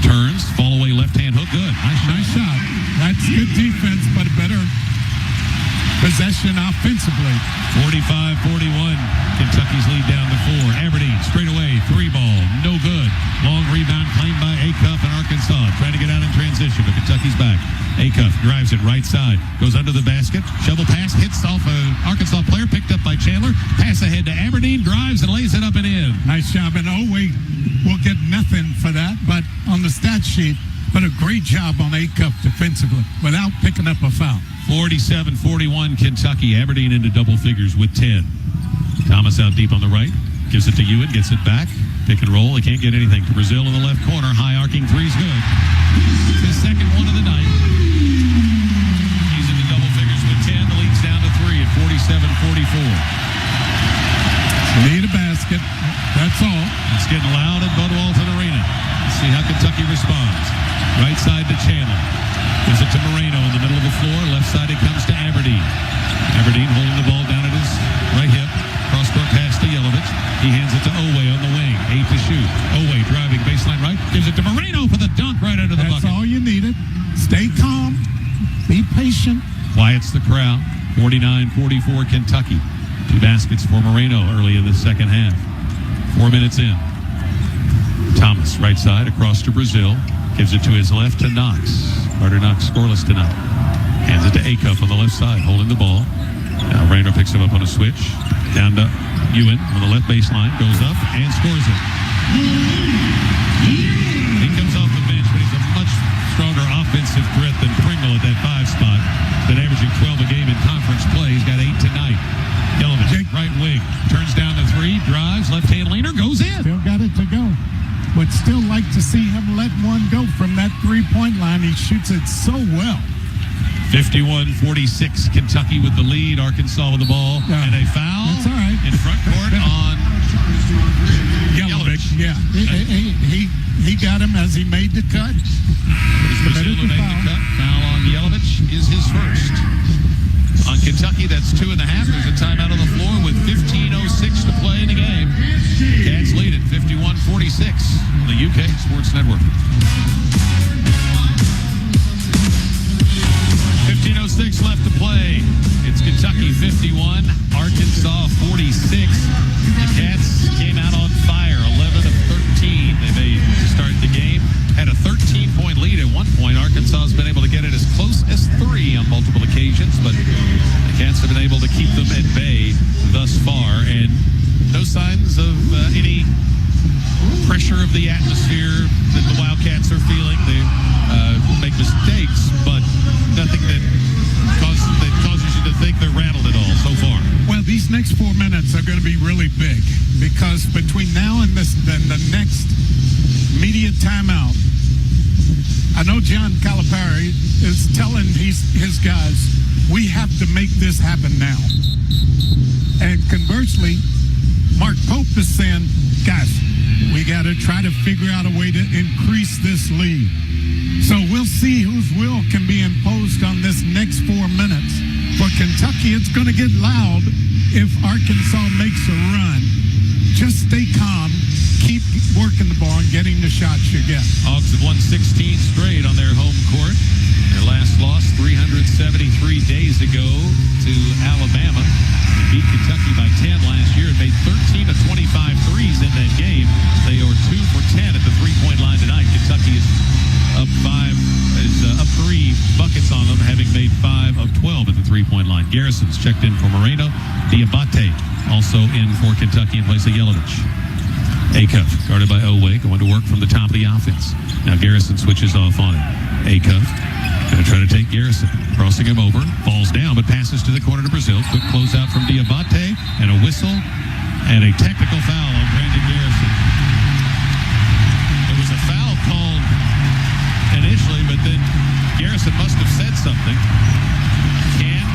turns, fall away left-hand hook. Good. Nice shot. That's good defense, but a better possession offensively. 45-41. Kentucky's lead down to 4. Aberdeen straight away, 3-ball, no good. Long rebound claimed by Acuff and Arkansas. Trying to get out in transition, but Kentucky's back. Acuff drives it right side, goes under the basket, shovel pass, hits off an Arkansas player, picked up by Chandler. Pass ahead to Aberdeen, drives and lays it up and in. Nice job, and Oweh will get nothing for that, but on the stat sheet, but a great job on Acuff defensively without picking up a foul. 47-41 Kentucky. Aberdeen into double figures with 10. Thomas out deep on the right. Gives it to Ewan. Gets it back. Pick and roll. He can't get anything. To Brazil in the left corner. High arcing three's good. His second one of the night. He's into double figures with 10. The lead's down to 3 at 47-44. Need a basket. That's all. It's getting loud at Bud Walton Arena. Let's see how Kentucky responds. Right side to Chandler. Gives it to Moreno in the middle of the floor. Left side it comes to Aberdeen. Aberdeen holding the ball down at his right hip. Cross-court pass to Jelavic. He hands it to Oweh on the wing. 8 to shoot. Oweh driving baseline right. Gives it to Moreno for the dunk right under the bucket. That's all you needed. Stay calm. Be patient. Quiets the crowd. 49-44 Kentucky. 2 baskets for Moreno early in the second half. 4 minutes in. Thomas right side across to Brazil. Gives it to his left to Knox. Carter Knox scoreless tonight. Hands it to Acuff on the left side, holding the ball. Now Moreno picks him up on a switch. Down to Ewan on the left baseline. Goes up and scores it. He comes off the bench, but he's a much stronger offensive threat than Pringle at that 5 spot. Been averaging 12 a game in conference play. He's got 8 tonight. Jelavic, right wing. Turns down would still like to see him let one go from that three-point line. He shoots it so well. 51-46, Kentucky with the lead. Arkansas with the ball. And a foul That's all right. in front court on Jelavic. Yeah. He got him as he made the cut. Brazil made the cut. Foul on Jelavic is his first. On Kentucky, that's 2.5. There's a timeout on the floor with 15:06 to play in the game. Cats lead at 51-46 on the UK Sports Network. 15:06 left to play. It's Kentucky 51, Arkansas 46. The Cats came out on fire, 11 of 13. They made to start the game. Had a 13-point lead at one point. Arkansas has been able to get it as close as 3 on multiple occasions, but the Cats have been able to keep them at bay thus far. And no signs of any pressure of the atmosphere that the Wildcats are feeling. They make mistakes, but nothing that causes you to think they're rattled at all so far. Well, these next 4 minutes are going to be really big because between now and the next media timeout, I know John Calipari is telling his guys, we have to make this happen now. And conversely, Mark Pope is saying, guys, we got to try to figure out a way to increase this lead. So we'll see whose will can be imposed on this next 4 minutes. For Kentucky, it's going to get loud if Arkansas makes a run. Just stay calm, keep working the ball and getting the shots you get. Hogs have won 16 straight on their home court. Their last loss 373 days ago to Alabama. They beat Kentucky by 10 last year and made 13 of 25 threes in that game. They are 2 for 10 at the three-point line tonight. Kentucky is up 3 buckets on them, having made 5 of 12 at the three-point line. Garrison's checked in for Moreno. Dioubate also in for Kentucky in place of Jelavic. Acuff guarded by Oweh, going to work from the top of the offense. Now Garrison switches off on it. Acuff going to try to take Garrison. Crossing him over. Falls down, but passes to the corner to Brazil. Quick closeout from Dioubate, and a whistle, and a technical foul on Brandon Garrison. There was a foul called initially, but then Garrison must have said something. Can't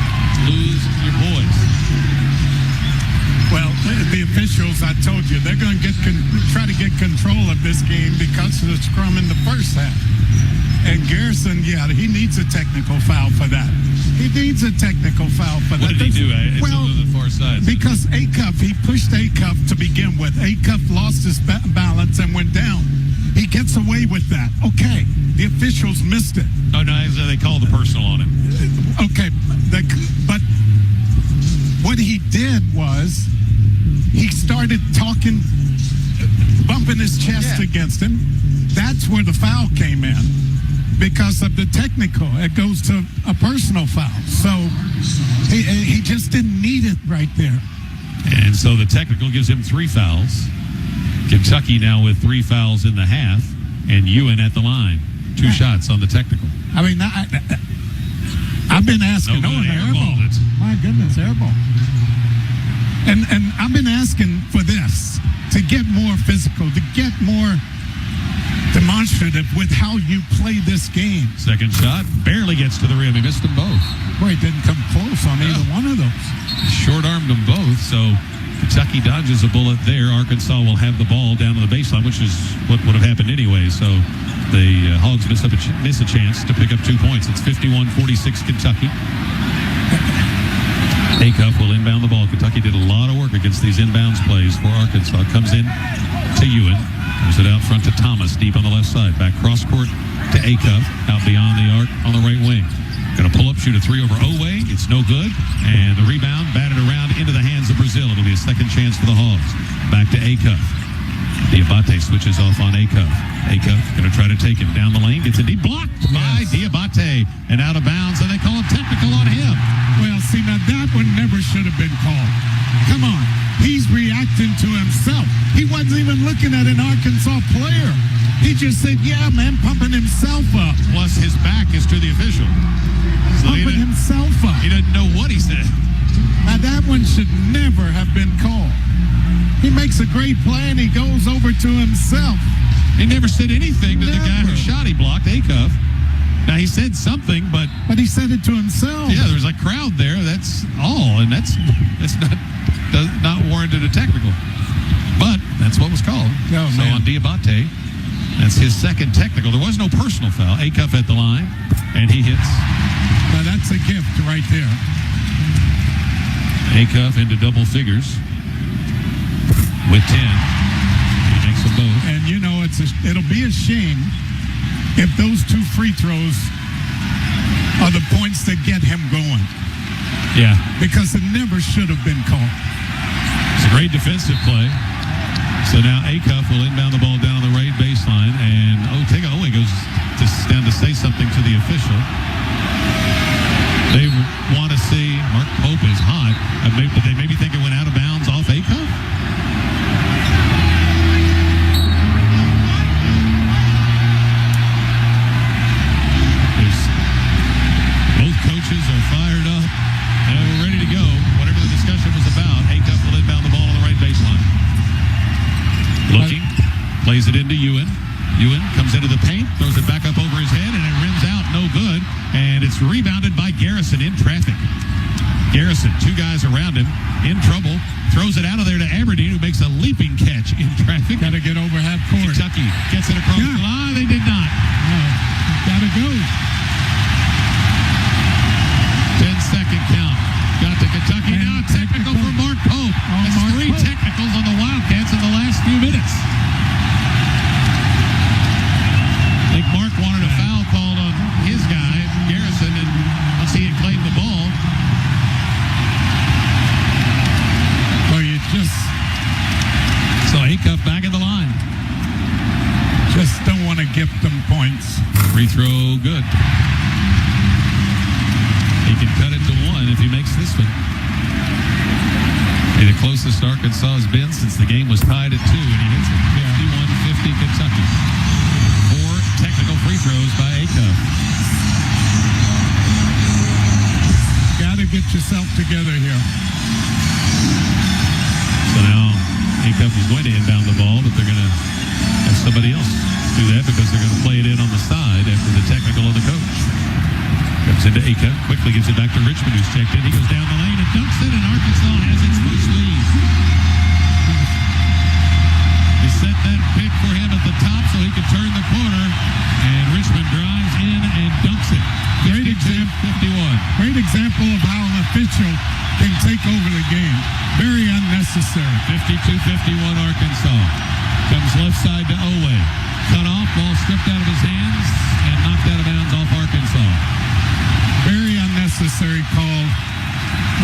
lose your boys. Well, the officials, I told you, they're going to try to get control of this game because of the scrum in the first half. And Garrison, yeah, he needs a technical foul for that. He needs a technical foul for that. What did he do? Well, the far side. Because Acuff, he pushed Acuff to begin with. Acuff lost his balance and went down. He gets away with that. Okay, the officials missed it. Oh, no, they called the personal on him. Okay, but what he did was he started talking, bumping his chest against him. That's where the foul came in. Because of the technical, it goes to a personal foul. So he just didn't need it right there. And so the technical gives him 3 fouls. Kentucky now with 3 fouls in the half, and Ewan at the line. 2 shots on the technical. I mean, I've been asking, an airball. My goodness, airball. And I've been asking for this, to get more physical, to get more demonstrative with how you play this game. Second shot barely gets to the rim. He missed them both. Boy, he didn't come close on either one of those. Short-armed them both, so Kentucky dodges a bullet there. Arkansas will have the ball down to the baseline, which is what would have happened anyway. So the Hogs miss a chance to pick up 2 points. It's 51-46 Kentucky. Acuff will inbound the ball. Kentucky did a lot of work against these inbounds plays for Arkansas. Comes in to Ewan. Moves it out front to Thomas, deep on the left side. Back cross court to Acuff, out beyond the arc on the right wing. Going to pull up, shoot a 3 over Oweh. It's no good. And the rebound batted around into the hands of Brazil. It'll be a second chance for the Hogs. Back to Acuff. Dioubate switches off on Acuff. Acuff going to try to take him down the lane. Gets a deep block by Dioubate and out of bounds. And they call it technical on him. Well, see, now that one never should have been called. Come on. He's reacting to himself. He wasn't even looking at an Arkansas player. He just said, yeah, man, pumping himself up. Plus, his back is to the official. So pumping himself up. He didn't know what he said. Now, that one should never have been called. He makes a great play, and he goes over to himself. He never said anything to the guy who Never. shot. He blocked Acuff. Now, he said something, but he said it to himself. yeah, there's a crowd there. That's all, and that's not warranted a technical. But that's what was called. Oh, so man. on Dioubate, that's his second technical. There was no personal foul. Acuff at the line, and he hits. Now, that's a gift right there. Acuff into double figures with 10. He makes them both. And, you know, it'll be a shame if those two free throws are the points that get him going. Yeah. Because it never should have been called. It's a great defensive play. So now Acuff will inbound the ball down on the right baseline, and Oweh goes down to say something to the official. They want to see Mark Pope is hot. Did they maybe think it went out of bounds off Acuff? Both coaches are fired up, and we're ready to go. Whatever the discussion was about, Acuff will inbound the ball on the right baseline. Looking, plays it into Ewan. Ewan comes into the paint, throws it back up over his head, and it rims out, no good. And it's rebounded by Garrison in traffic. Garrison, two guys around him, in trouble, throws it out of there to Aberdeen, who makes a leaping catch in traffic. Got to get over half court. Kentucky gets it across the line. They did not. Got to go. 10-second count. Got to Kentucky. Now a technical for Mark Pope. That's Mark three Pope. technicals on the Wildcats in the last few minutes. I think Mark wanted a foul called on his guy, Garrison, and once he had claimed the ball. Well, you just So Acuff back in the line. don't want to gift them points. Free throw, good. He can cut it to one if he makes this one. Be the closest Arkansas has been since the game was tied at 2, and he hits it. 51-50 Kentucky. 4 technical free throws by Acuff. Got to get yourself together here. So now Acuff is going to inbound the ball, but they're going to have somebody else do that because they're going to play it in on the side after the technical on the coach. Comes into Acuff, quickly gives it back to Richmond, who's checked in. He goes down the lane and dunks it, and Arkansas has its first lead. They set that pick for him at the top so he could turn the corner, and Richmond drives in and dunks it. Great example. 51. Great example of how an official can take over the game. Very unnecessary. 52-51 Arkansas. Comes left side to Oweh. Cut off, ball stripped out of his hands and knocked out of bounds off Arkansas. Very unnecessary call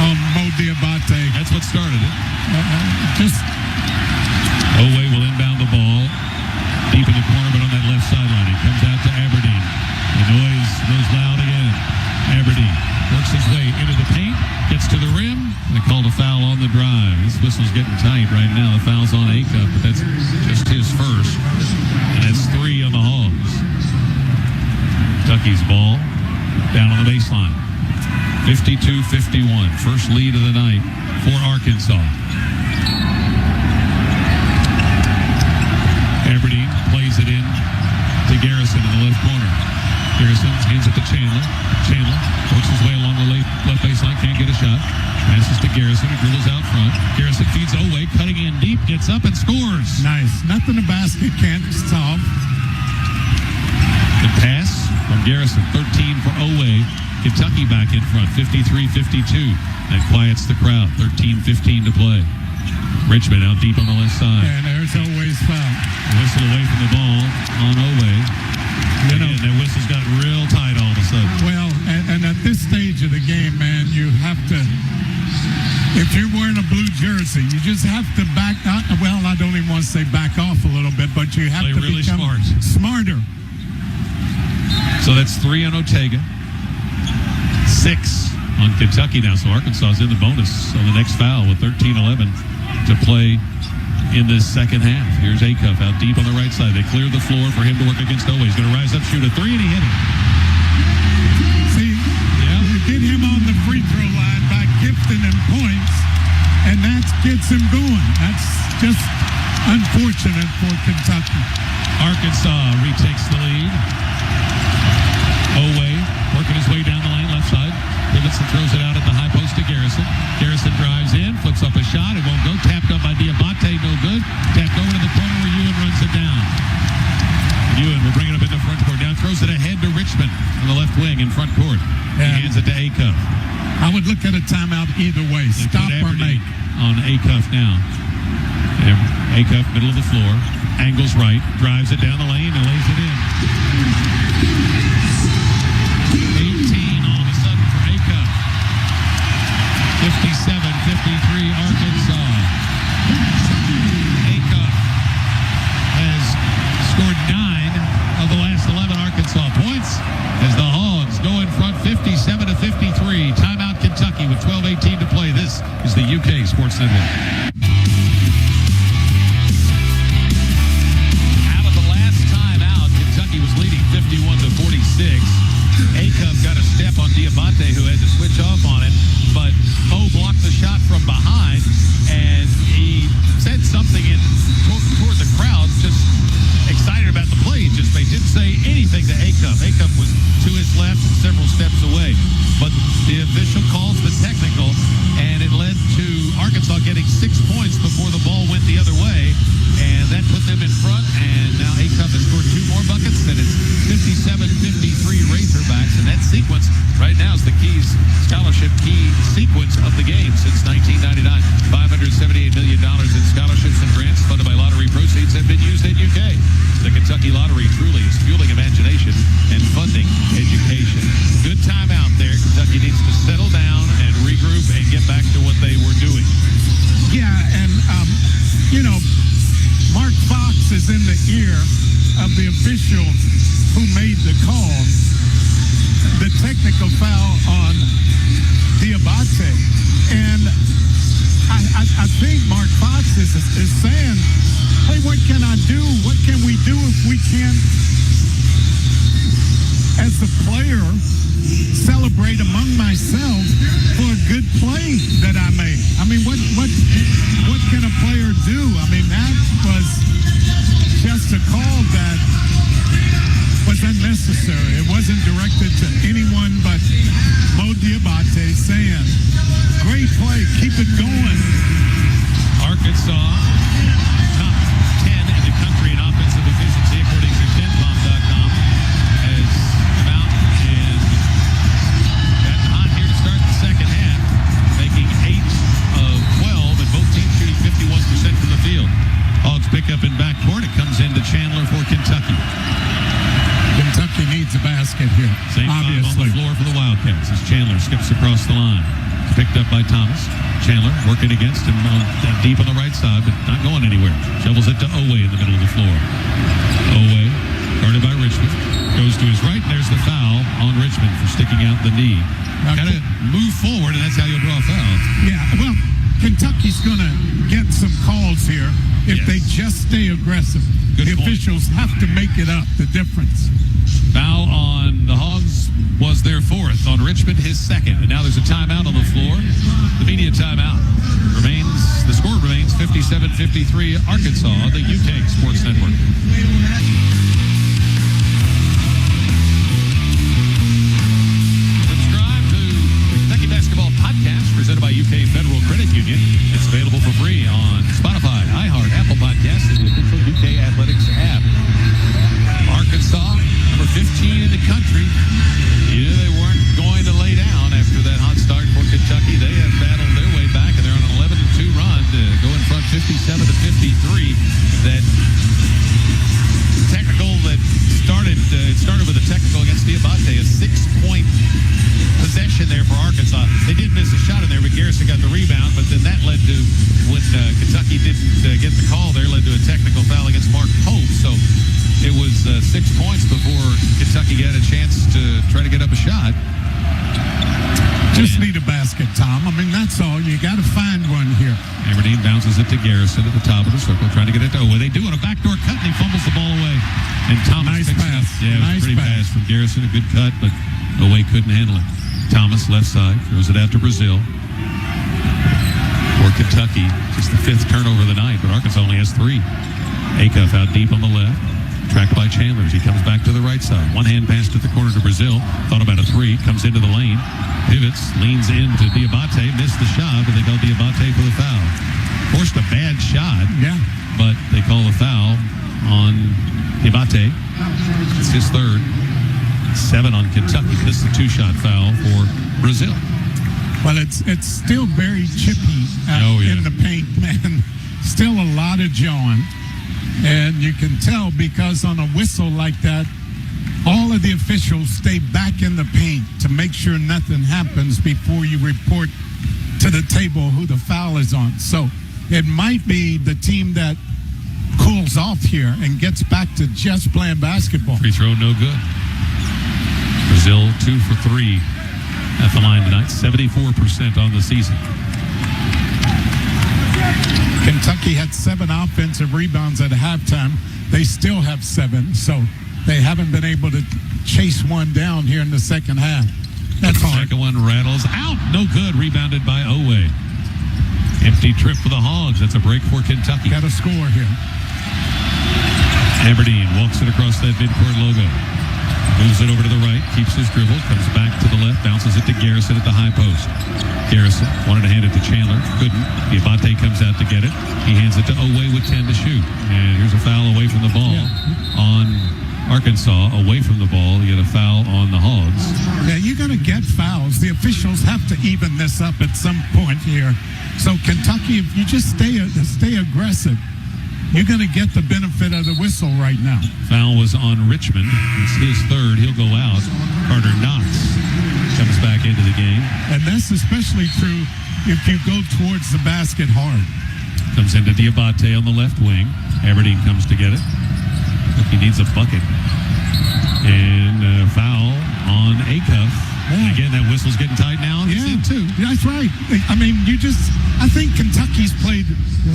on Dioubate. That's what started it. Just Oweh will inbound the ball deep in the corner, but on that left sideline. He comes out to Aberdeen. The noise goes loud again. Aberdeen works his way into the paint, gets to the rim. They called a foul on the drive. This whistle's getting tight right now. The foul's on Acuff, but that's just his first. And that's 3 on the Hogs. Kentucky's ball down on the baseline. 52-51. First lead of the night for Arkansas. Aberdeen plays it in to Garrison in the left corner. Garrison hands it to Chandler. Chandler works his way along the left baseline, can't get a shot. Passes to Garrison, who dribbles out front. Garrison feeds Oweh, cutting in deep, gets up and scores. nice. Nothing a basket can't solve. The pass from Garrison, 13 for Oweh. Kentucky back in front, 53-52. That quiets the crowd, 13-15 to play. Richmond out deep on the left side. And there's always foul. A whistle away from the ball on Oweh. Again, that whistle's got real tight all of a sudden. Well, and at this stage of the game, man, you have to, if you're wearing a blue jersey, you just have to back up. Well, I don't even want to say back off a little bit, but you have Play to really become smarter. So that's 3 on Ortega. 6 on Kentucky now. So Arkansas is in the bonus on the next foul with 13-11 to play in this second half. Here's Acuff out deep on the right side. They clear the floor for him to work against Oweh. He's going to rise up, shoot a 3, and he hit it. See, you get him on the free throw line by gifting him points, and that gets him going. That's just unfortunate for Kentucky. Arkansas retakes the lead. Oweh working his way down the lane, left side. Pivots and throws it out at the high post to Garrison. Garrison drives in, flips up a shot. It won't go. Tapped up by Dioubate, no good. Tapped over to the corner where Oweh runs it down. Oweh will bring it up in the front court. Now throws it ahead to Richmond on the left wing in front court. He hands it to Acuff. I would look at a timeout either way. Stop or make. On Acuff now. Acuff, middle of the floor. Angles right. Drives it down the lane and lays it in. 18 all of a sudden for Acuff. 57-53 Arkansas. Acuff has scored 9 of the last 11 Arkansas points as the Hogs go in front 57-53. Timeout Kentucky with 12:18 to play. This is the UK Sports Network. Out of the last timeout, Kentucky was leading 51-46. Acuff got a step on Dioubate, who had to switch off on it, but Mo blocked the shot from behind, and he said something toward the crowd, just excited about the play he just made. Didn't say anything to Acuff. Acuff was to his left and several steps away, but the official calls the technical, and it led to Arkansas getting 6 points before the ball went the other way, and that put them in front, and now Acuff has scored 2 more buckets, and it's 57-53 Razerbacks, and that sequence right now is the scholarship key sequence of the game since 1999. $578 million in scholarships and grants funded by lottery proceeds have been used at UK. The Kentucky Lottery truly is fueling imagination and funding education. Good timeout there. Kentucky needs to settle down and regroup and get back to what they were doing. Yeah, and, Mark Fox is in the ear of the official who made the call, the technical foul on Dioubate. And I think Mark Fox is saying, hey, what can I do? What can we do if we can't, as a player, celebrate among myself for a good play that I made? I mean, what can a player do? I mean, that was just a call that was unnecessary. It wasn't directed to anyone but Mo Dioubate saying, great play, keep it going. Arkansas, top 10 in the country in offensive efficiency, according to GenBomb.com, has come out and gotten hot here to start the second half, making 8 of 12, and both teams shooting 51% from the field. Hogs pick up in backcourt. It comes into Chandler for Kentucky. Kentucky needs a basket here, Same obviously. On the floor for the Wildcats as Chandler skips across the line. It's picked up by Thomas. Chandler working against him deep on the right side, but not going anywhere. Shovels it to Oweh in the middle of the floor. Oweh, guarded by Richmond, goes to his right, and there's the foul on Richmond for sticking out the knee. Got to move forward, and that's how you'll draw a foul. Yeah, well, Kentucky's going to get some calls here if they just stay aggressive. The officials have to make it up, the difference. Foul on the Hogs was their 4th, on Richmond his 2nd, and now there's a timeout on the floor. The media timeout remains, the score remains 57-53 Arkansas, the UK Sports Network. Subscribe to the Kentucky Basketball Podcast presented by UK Federal Credit Union. It's available for free on Spotify, iHeart, Apple Podcasts, and the official UK Athletics app. Arkansas, number 15 in the country. They weren't going to lay down after that hot start for Kentucky. They have battled their way back, and they're on an 11-2 run to go in front 57-53. That technical that started with a technical against Dioubate, a 6-point possession there for Arkansas. They did miss a shot in there, but Garrison got the rebound, but then that led to, when Kentucky didn't get the call there, led to a technical foul against Mark Pope. So it was 6 points before Kentucky got a chance to try to get up a shot. Just need a basket, Tom. I mean, that's all. You got to find one here. Aberdeen bounces it to Garrison at the top of the circle, trying to get it to Oweh. They do it, a backdoor cut, and he fumbles the ball away. And Thomas nice pass. Yeah, it was nice pretty pass from Garrison. A good cut, but Oweh couldn't handle it. Thomas, left side, throws it out to Brazil. For Kentucky, just the 5th turnover of the night, but Arkansas only has 3. Acuff out deep on the left. Tracked by Chandler as he comes back to the right side. One-hand pass to the corner to Brazil. Thought about a three. Comes into the lane. Pivots. Leans into Dioubate. Missed the shot, but they call Dioubate for the foul. Forced a bad shot. Yeah. But they call the foul on Dioubate. It's his third. 7 on Kentucky. This is a 2-shot foul for Brazil. Well, it's still very chippy in the paint, man. Still a lot of jawing. And you can tell because on a whistle like that, all of the officials stay back in the paint to make sure nothing happens before you report to the table who the foul is on. So it might be the team that cools off here and gets back to just playing basketball. Free throw, no good. Brazil 2 for 3 at the line tonight, 74% on the season. Kentucky had 7 offensive rebounds at halftime. They still have 7, so they haven't been able to chase one down here in the second half. That's the hard. second one rattles out. No good. Rebounded by Oweh. Empty trip for the Hogs. That's a break for Kentucky. Got a score here. Aberdeen walks it across that midcourt logo. Moves it over to the right, keeps his dribble, comes back to the left, bounces it to Garrison at the high post. Garrison wanted to hand it to Chandler, couldn't. Dioubate comes out to get it. He hands it to Oweh with 10 to shoot. And here's a foul away from the ball on Arkansas. Away from the ball, you get a foul on the Hogs. Yeah, you're going to get fouls. The officials have to even this up at some point here. So Kentucky, if you just stay aggressive, you're going to get the benefit of the whistle right now. Foul was on Richmond. It's his third. He'll go out. Carter Knox comes back into the game. And that's especially true if you go towards the basket hard. Comes into Dioubate on the left wing. Aberdeen comes to get it. He needs a bucket. And a foul on Acuff. Yeah. Again, that whistle's getting tight now. Yeah, too. That's right. I mean, I think Kentucky's played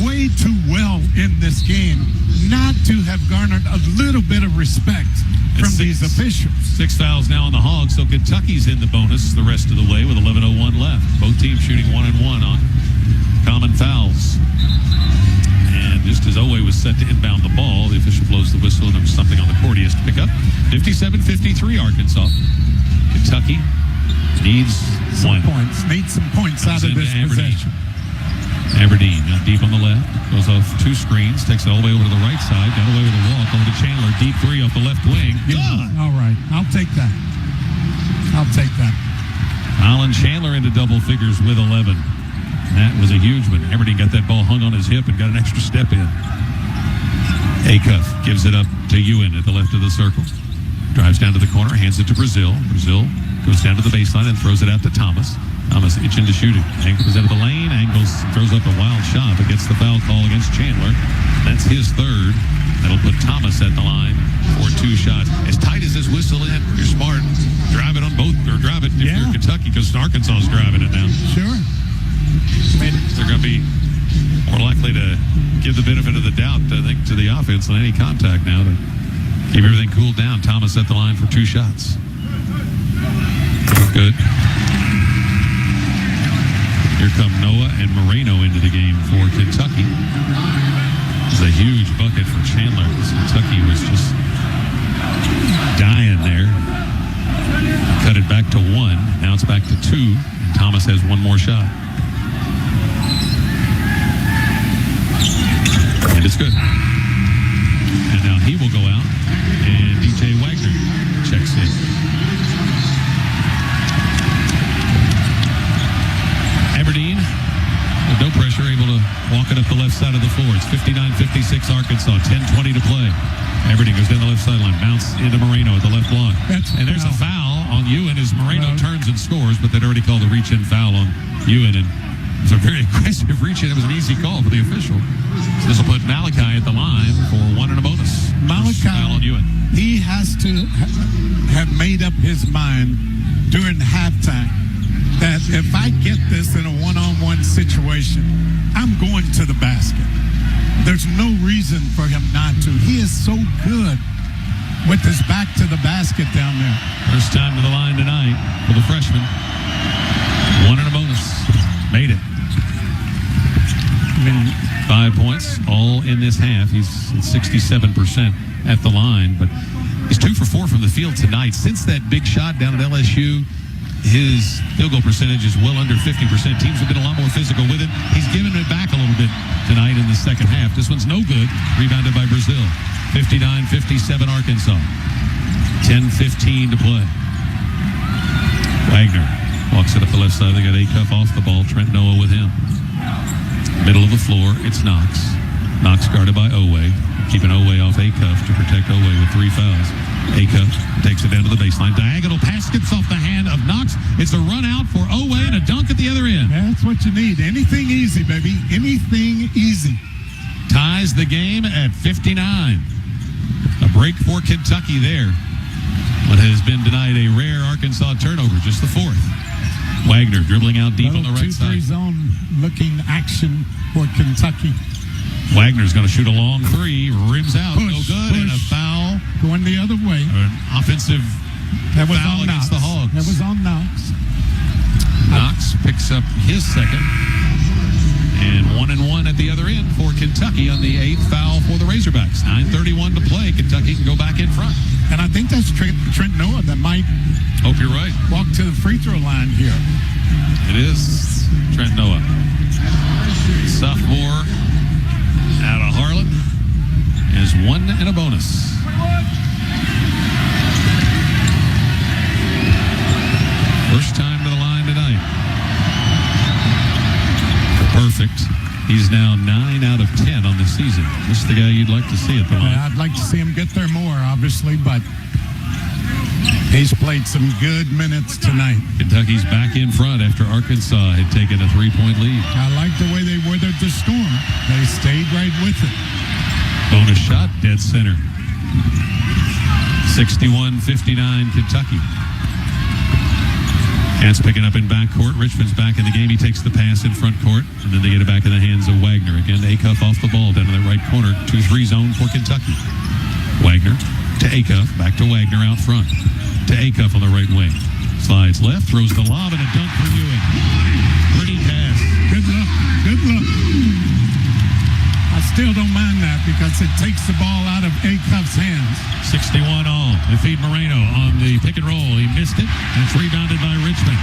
way too well in this game not to have garnered a little bit of respect from these officials. 6 fouls now on the Hogs, so Kentucky's in the bonus the rest of the way with 11:01 left. Both teams shooting 1-1 on common fouls. And just as Oweh was set to inbound the ball, the official blows the whistle and there was something on the court he has to pick up. 57-53 Arkansas. Kentucky needs some points out of this possession. Aberdeen now deep on the left, goes off 2 screens, takes it all the way over to the right side, got away with a walk over to Chandler, deep 3 off the left wing. All right, I'll take that. Alan Chandler into double figures with 11. That was a huge one. Aberdeen got that ball hung on his hip and got an extra step in. Acuff gives it up to Ewan at the left of the circle. Drives down to the corner, hands it to Brazil. Brazil goes down to the baseline and throws it out to Thomas. Thomas itching to shoot it. Angles into the lane. Angles throws up a wild shot, but gets the foul call against Chandler. That's his third. That'll put Thomas at the line for 2 shots. As tight as this whistle in, you're smart. Drive it on both, or drive it if you're Kentucky, because Arkansas is driving it now. Sure. I mean, they're going to be more likely to give the benefit of the doubt, I think, to the offense on any contact now to keep everything cooled down. Thomas at the line for 2 shots. Good. Here come Noah and Moreno into the game for Kentucky. This is a huge bucket for Chandler. Kentucky was just dying there. Cut it back to 1. Now it's back to 2. And Thomas has 1 more shot. And it's good. And now he will go out. And DJ Wagner checks in. Aberdeen, with no pressure, able to walk it up the left side of the floor. It's 59-56 Arkansas, 10:20 to play. Aberdeen goes down the left sideline, bounce into Moreno at the left block. And there's a foul on Ewan as Moreno turns and scores, but they'd already called a reach-in foul on Ewan, and it was a very aggressive reach-in. It was an easy call for the official. So this will put Malachi at the line for 1 and a bonus. Malachi, foul on Ewan. He has to have made up his mind during halftime that if I get this in a one-on-one situation, I'm going to the basket. There's no reason for him not to. He is so good with his back to the basket down there. First time to the line tonight for the freshman. 1 and a bonus. Made it. 5 points, all in this half. He's at 67% at the line. But he's 2 for 4 from the field tonight. Since that big shot down at LSU, his field goal percentage is well under 50%. Teams have been a lot more physical with him. He's given it back a little bit tonight in the second half. This one's no good. Rebounded by Brazil. 59-57 Arkansas. 10:15 to play. Wagner walks it up the left side. They got Acuff off the ball. Trent Noah with him. Middle of the floor, it's Knox. Knox guarded by Oweh. Keeping Oweh off Acuff to protect Oweh with 3 fouls. Acuff takes it down to the baseline. Diagonal pass gets off the hand of Knox. It's a run out for Oweh and a dunk at the other end. That's what you need. Anything easy, baby. Anything easy. Ties the game at 59. A break for Kentucky there. What has been denied a rare Arkansas turnover, just the 4th. Wagner dribbling out deep on the right side. 2-3 zone looking action for Kentucky. Wagner's going to shoot a long 3. Rims out. No good. And a foul. Going the other way. An offensive foul against the Hogs. That was on Knox. Knox picks up his second. And 1-1 at the other end for Kentucky on the 8th foul for the Razorbacks. 9:31 to play. Kentucky can go back in front. And I think that's Trent Noah that might Hope you're right. walk to the free throw line here. It is Trent Noah. Sophomore out of Harlan has 1 and a bonus. First time to the line tonight. Perfect. He's now 9 out of 10 on the season. This is the guy you'd like to see at the line. I'd like to see him get there more, obviously, but he's played some good minutes tonight. Kentucky's back in front after Arkansas had taken a 3-point lead. I like the way they weathered the storm. They stayed right with it. Bonus shot, dead center. 61-59 Kentucky. Ants picking up in backcourt. Richmond's back in the game. He takes the pass in front court, and then they get it back in the hands of Wagner. Again, Acuff off the ball down in the right corner. 2-3 zone for Kentucky. Wagner to Acuff. Back to Wagner out front. To Acuff on the right wing. Slides left, throws the lob, and a dunk for Ewing. Pretty pass. Good luck. Good luck. I still don't mind that because it takes the ball out of Acuff's hands. 61 all. They feed Moreno on the pick and roll. He missed it, and it's rebounded by Richmond.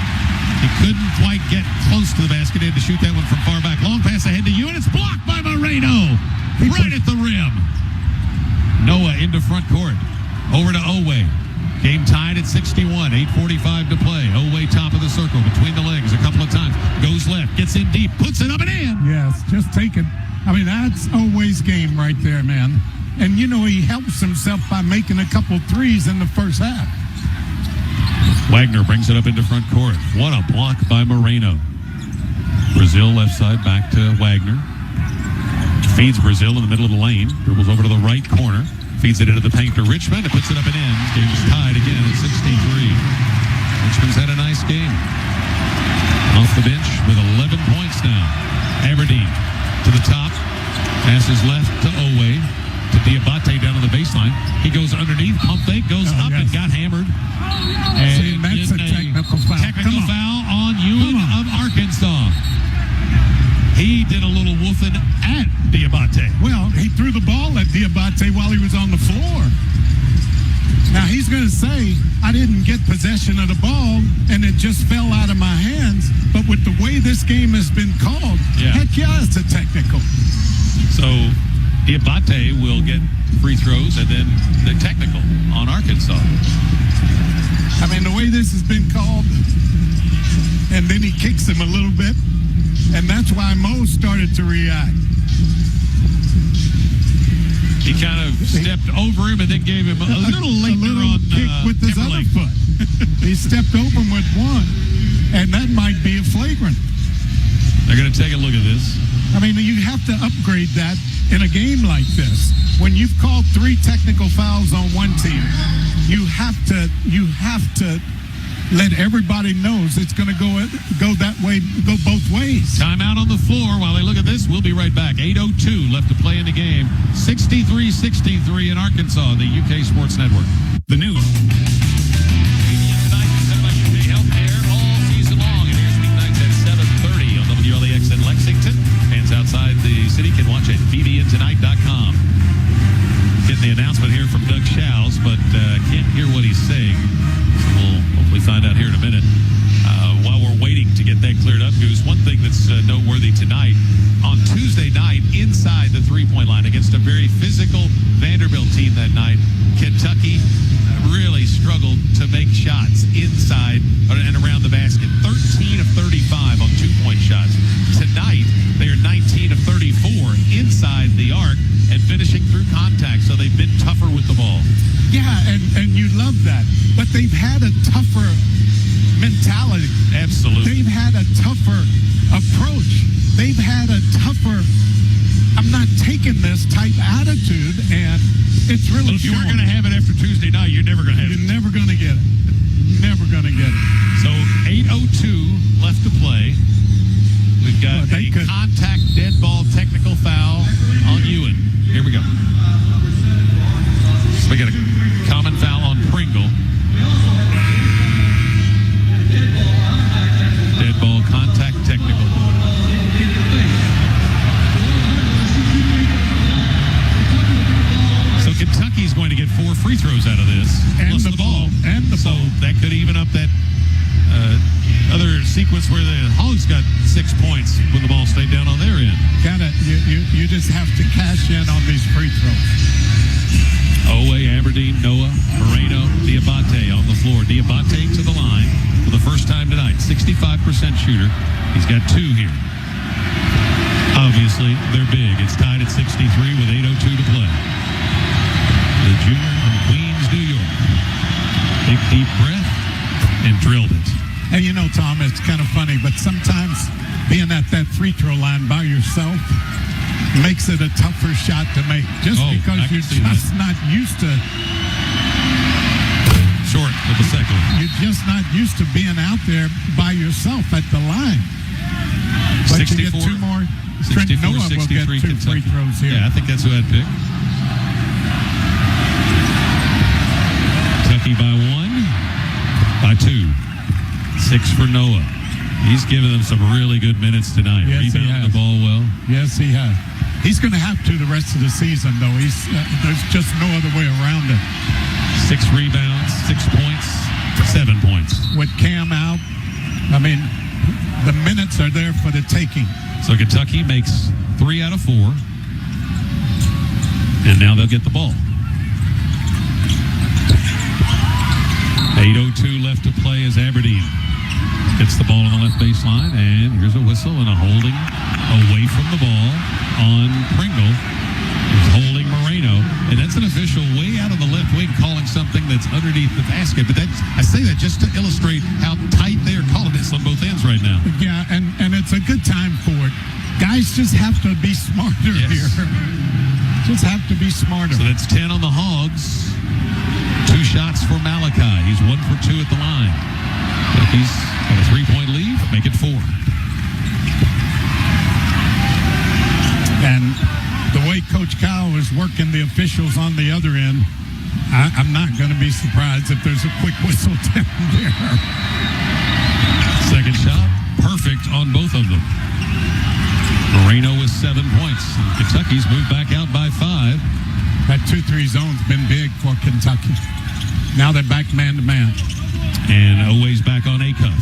He couldn't quite get close to the basket. He had to shoot that one from far back. Long pass ahead to Ewing. It's blocked by Moreno. Right at the rim. Noah into front court. Over to Oweh. Game tied at 61. 8:45 to play. Oweh top of the circle between the legs a couple of times. Goes left. Gets in deep. Puts it up and in. Yes, just taking. I mean, that's Oweh's game right there, man. And, you know, he helps himself by making a couple threes in the first half. Wagner brings it up into front court. What a block by Moreno. Brazil left side back to Wagner. Feeds Brazil in the middle of the lane. Dribbles over to the right corner. Feeds it into the paint to Richmond and puts it up and in. Game is tied again at 63. Richmond's had a nice game. Off the bench with 11 points now. Aberdeen to the top. Passes left to Oweh. To Dioubate down on the baseline. He goes underneath. Pump fake. Goes up and got hammered. And that's a technical foul. Technical foul on Ewing of Arkansas. He did a little woofing at Dioubate. Well, he threw the ball at Dioubate while he was on the floor. Now, he's going to say, I didn't get possession of the ball, and it just fell out of my hands. But with the way this game has been called, heck yeah, it's a technical. So, Dioubate will get free throws and then the technical on Arkansas. I mean, the way this has been called, and then he kicks him a little bit, and that's why Mo started to react. He kind of stepped over him and then gave him a little kick with his other foot. He stepped over him with one, and that might be a flagrant. They're going to take a look at this. I mean, you have to upgrade that in a game like this. When you've called 3 technical fouls on one team, you have to let everybody knows it's going to go that way, go both ways. Timeout on the floor while they look at this. We'll be right back. 8:02 left to play in the game. 63-63 in Arkansas, the UK Sports Network. The news. Tonight, Healthcare all season long. It airs weeknights at 7:30 on WLAX in Lexington. Fans outside the city can watch at bbntonight.com. Getting the announcement here from but can't hear what he's saying. So we'll hopefully find out here in a minute. While we're waiting to get that cleared up, Goose, one thing that's noteworthy tonight, on Tuesday night, inside the three-point line against a very physical Vanderbilt team that night, Kentucky really struggled to make shots inside and around the basket. 13 of 35 on two-point shots. Tonight, they are 19 of 34 inside the arc and finishing through contact, so they've been tougher with the ball. Yeah, and you love that. But they've had a tougher mentality. Absolutely. They've had a tougher approach. They've had a tougher, I'm not taking this type attitude, and it's really Well, if you weren't going to have it after Tuesday night, you're never going to have it. You're never going to get it. Never going to get it. So 8:02 left to play. We've got a contact dead ball technical foul on Ewan. Here we go. So we got a common foul on Pringle. Dead ball contact technical. So Kentucky's going to get 4 free throws out of this. And plus the ball. And the so ball. that could even up that other sequence where the Hogs got 6 points when the ball stayed down on their end. You just have to cash in on these free throws. Oweh, Aberdeen, Noah, Moreno, Dioubate on the floor. Dioubate to the line for the first time tonight. 65% shooter. He's got 2 here. Obviously, they're big. It's tied at 63 with 8:02 to play. The junior from Queens, New York. Big deep breath and drilled it. And you know, Tom, it's kind of funny, but sometimes being at that free throw line by yourself makes it a tougher shot to make. Just because you're just not used to. Short with the second. You're just not used to being out there by yourself at the line. But 64, you get 2 more. 64, Noah will get 2 Kentucky. free throws here. Yeah, I think that's who I'd pick. Kentucky by 1, by 2. 6 for Noah. He's given them some really good minutes tonight. Yes, Rebounding the ball well. Yes, he has. He's going to have to the rest of the season, though. There's just no other way around it. 6 rebounds, 6 points, 7 points. With Cam out, I mean, the minutes are there for the taking. So Kentucky makes 3 out of 4. And now they'll get the ball. 8:02 left to play as Aberdeen gets the ball on the left baseline, and here's a whistle and a holding away from the ball on Pringle. He's holding Moreno, and that's an official way out of the left wing calling something that's underneath the basket. But I say that just to illustrate how tight they are calling this on both ends right now. Yeah, and it's a good time for it. Guys just have to be smarter here. Just have to be smarter. So that's 10 on the Hogs. 2 shots for Malachi. He's 1 for 2 at the line. If he's got a 3-point lead, make it 4. And the way Coach Kyle is working the officials on the other end, I'm not going to be surprised if there's a quick whistle down there. Second shot, perfect on both of them. Moreno with 7 points. Kentucky's moved back out by 5. That 2-3 zone's been big for Kentucky. Now they're back man-to-man. And Oweh's back on Acuff.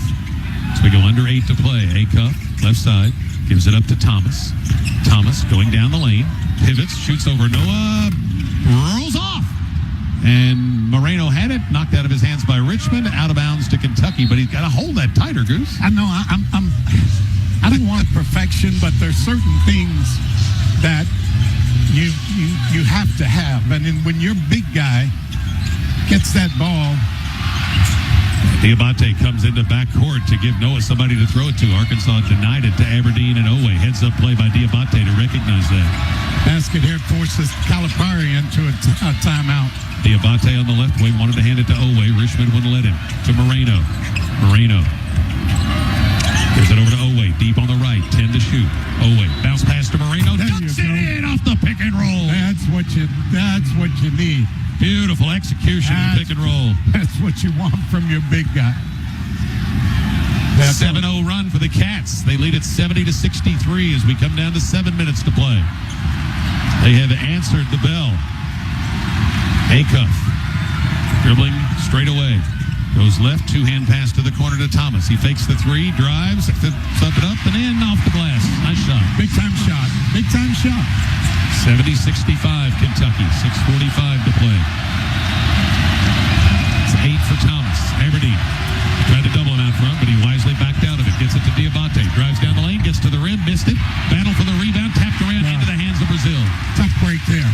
So we go under 8 to play. Acuff, left side, gives it up to Thomas. Thomas going down the lane, pivots, shoots over Noah, rolls off. And Moreno had it, knocked out of his hands by Richmond, out of bounds to Kentucky, but he's got to hold that tighter, Goose. I know, I don't want perfection, but there's certain things that you have to have. And then when your big guy gets that ball. Dioubate comes into backcourt to give Noah somebody to throw it to. Arkansas denied it to Aberdeen and Oweh. Heads up play by Dioubate to recognize that. Basket here forces Calipari into a timeout. Dioubate on the left wing wanted to hand it to Oweh. Richmond wouldn't let him. To Moreno. Moreno gives it over to Oweh. Deep on the right. 10 to shoot. Oweh bounce pass to Moreno. Ducks it in off the pick and roll. That's what you need. Beautiful execution of pick and roll. That's what you want from your big guy. 7-0 run for the Cats. They lead at 70-63 as we come down to 7 minutes to play. They have answered the bell. Acuff Dribbling straight away. Goes left, two-hand pass to the corner to Thomas. He fakes the three, drives, up it up, and in off the glass. Nice shot. Big time shot. Big time shot. 70-65 Kentucky. 6:45 to play. It's 8 for Thomas. Aberdeen tried to double him out front, but he wisely backed out of it. Gets it to Dioubate. Drives down the lane, gets to the rim, missed it. Battle for the rebound, tapped around into the hands of Brazil. Tough break there.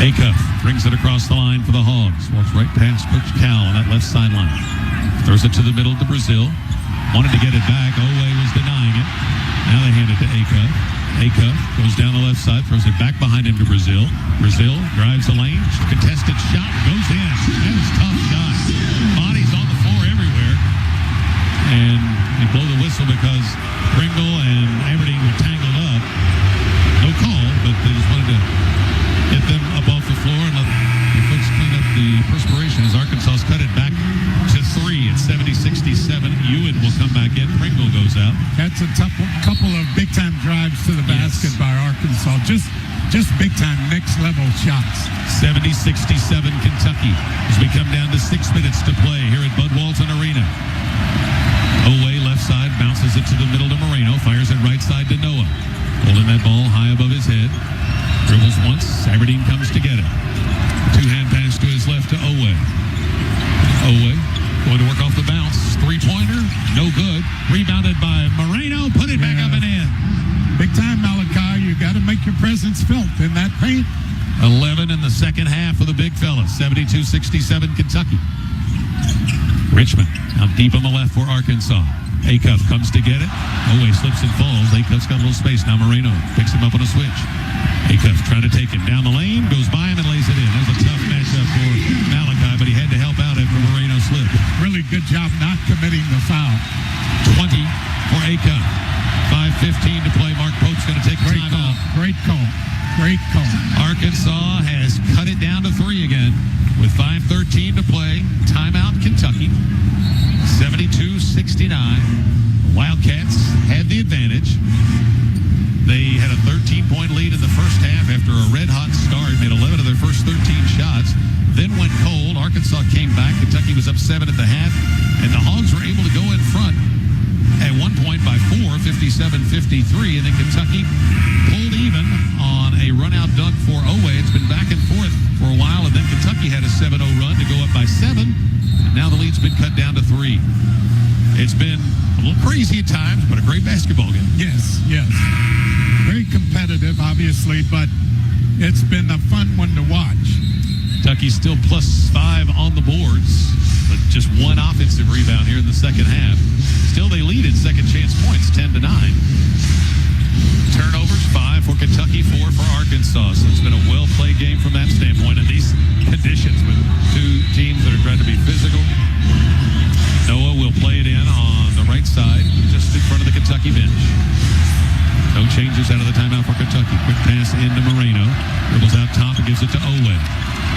Acuff brings it across the line for the Hogs. Walks right past Coach Cal on that left sideline. Throws it to the middle to Brazil. Wanted to get it back. Oweh was denying it. Now they hand it to Acuff. Acuff goes down the left side, throws it back behind him to Brazil. Brazil drives the lane. Contested shot goes in. That was a tough shot. Bodies on the floor everywhere. And they blow the whistle because Pringle and Aberdeen were tangled up. No call, but they just wanted to get them up off the floor and let the folks clean up the perspiration as Arkansas cut it back to 3 at 70-67. Ewan will come back in. Pringle goes out. That's a tough couple of big-time drives to the basket by Arkansas. Just big-time next-level shots. 70-67 Kentucky as we come down to 6 minutes to play here at Bud Walton Arena. Oweh left side bounces it to the middle to Moreno. Fires it right side to Noah. Holding that ball high above his head. Dribbles once. Aberdeen comes to get it. Two-hand pass to his left to Oweh. Oweh going to work off the bounce. Three-pointer. No good. Rebounded by Moreno. Put it back up and in. Big time, Malachi. You got to make your presence felt in that paint. 11 in the second half for the big fella. 72-67 Kentucky. Richmond now deep on the left for Arkansas. Acuff comes to get it. Oweh slips and falls. Acuff's got a little space. Now Moreno picks him up on a switch. Acuff trying to take him down the lane. Goes by him and lays it in. That was a tough matchup for Malachi, but he had to help out after Moreno slipped. Really good job not committing the foul. 20 for Acuff. 5:15 to play. Mark Pope's going to take a timeout. Great call. Great call. Arkansas has cut it down to 3 again with 5:13 to play. Timeout Kentucky. 72-69. Wildcats had the advantage. They had a 13-point lead in the first half after a red-hot start. Made 11 of their first 13 shots. Then went cold. Arkansas came back. Kentucky was up 7 at the half. And the Hogs were able to go in front at one point by 4, 57-53. And then Kentucky pulled even on a run-out dunk for Oweh. It's been back and forth for a while. And then Kentucky had a 7-0 run to go up by 7. And now the lead's been cut down to 3. It's been a little crazy at times, but a great basketball game. Yes. Very competitive, obviously, but it's been a fun one to watch. Kentucky's still +5 on the boards, but just one offensive rebound here in the second half. Still, they lead in second chance points, 10-9. Turnovers, 5 for Kentucky, 4 for Arkansas. So it's been a well-played game from that standpoint. In these conditions with two teams that are trying to be physical. Noah will play it in on the right side, just in front of the Kentucky bench. No changes out of the timeout for Kentucky. Quick pass into Moreno. Dribbles out top and gives it to Oweh.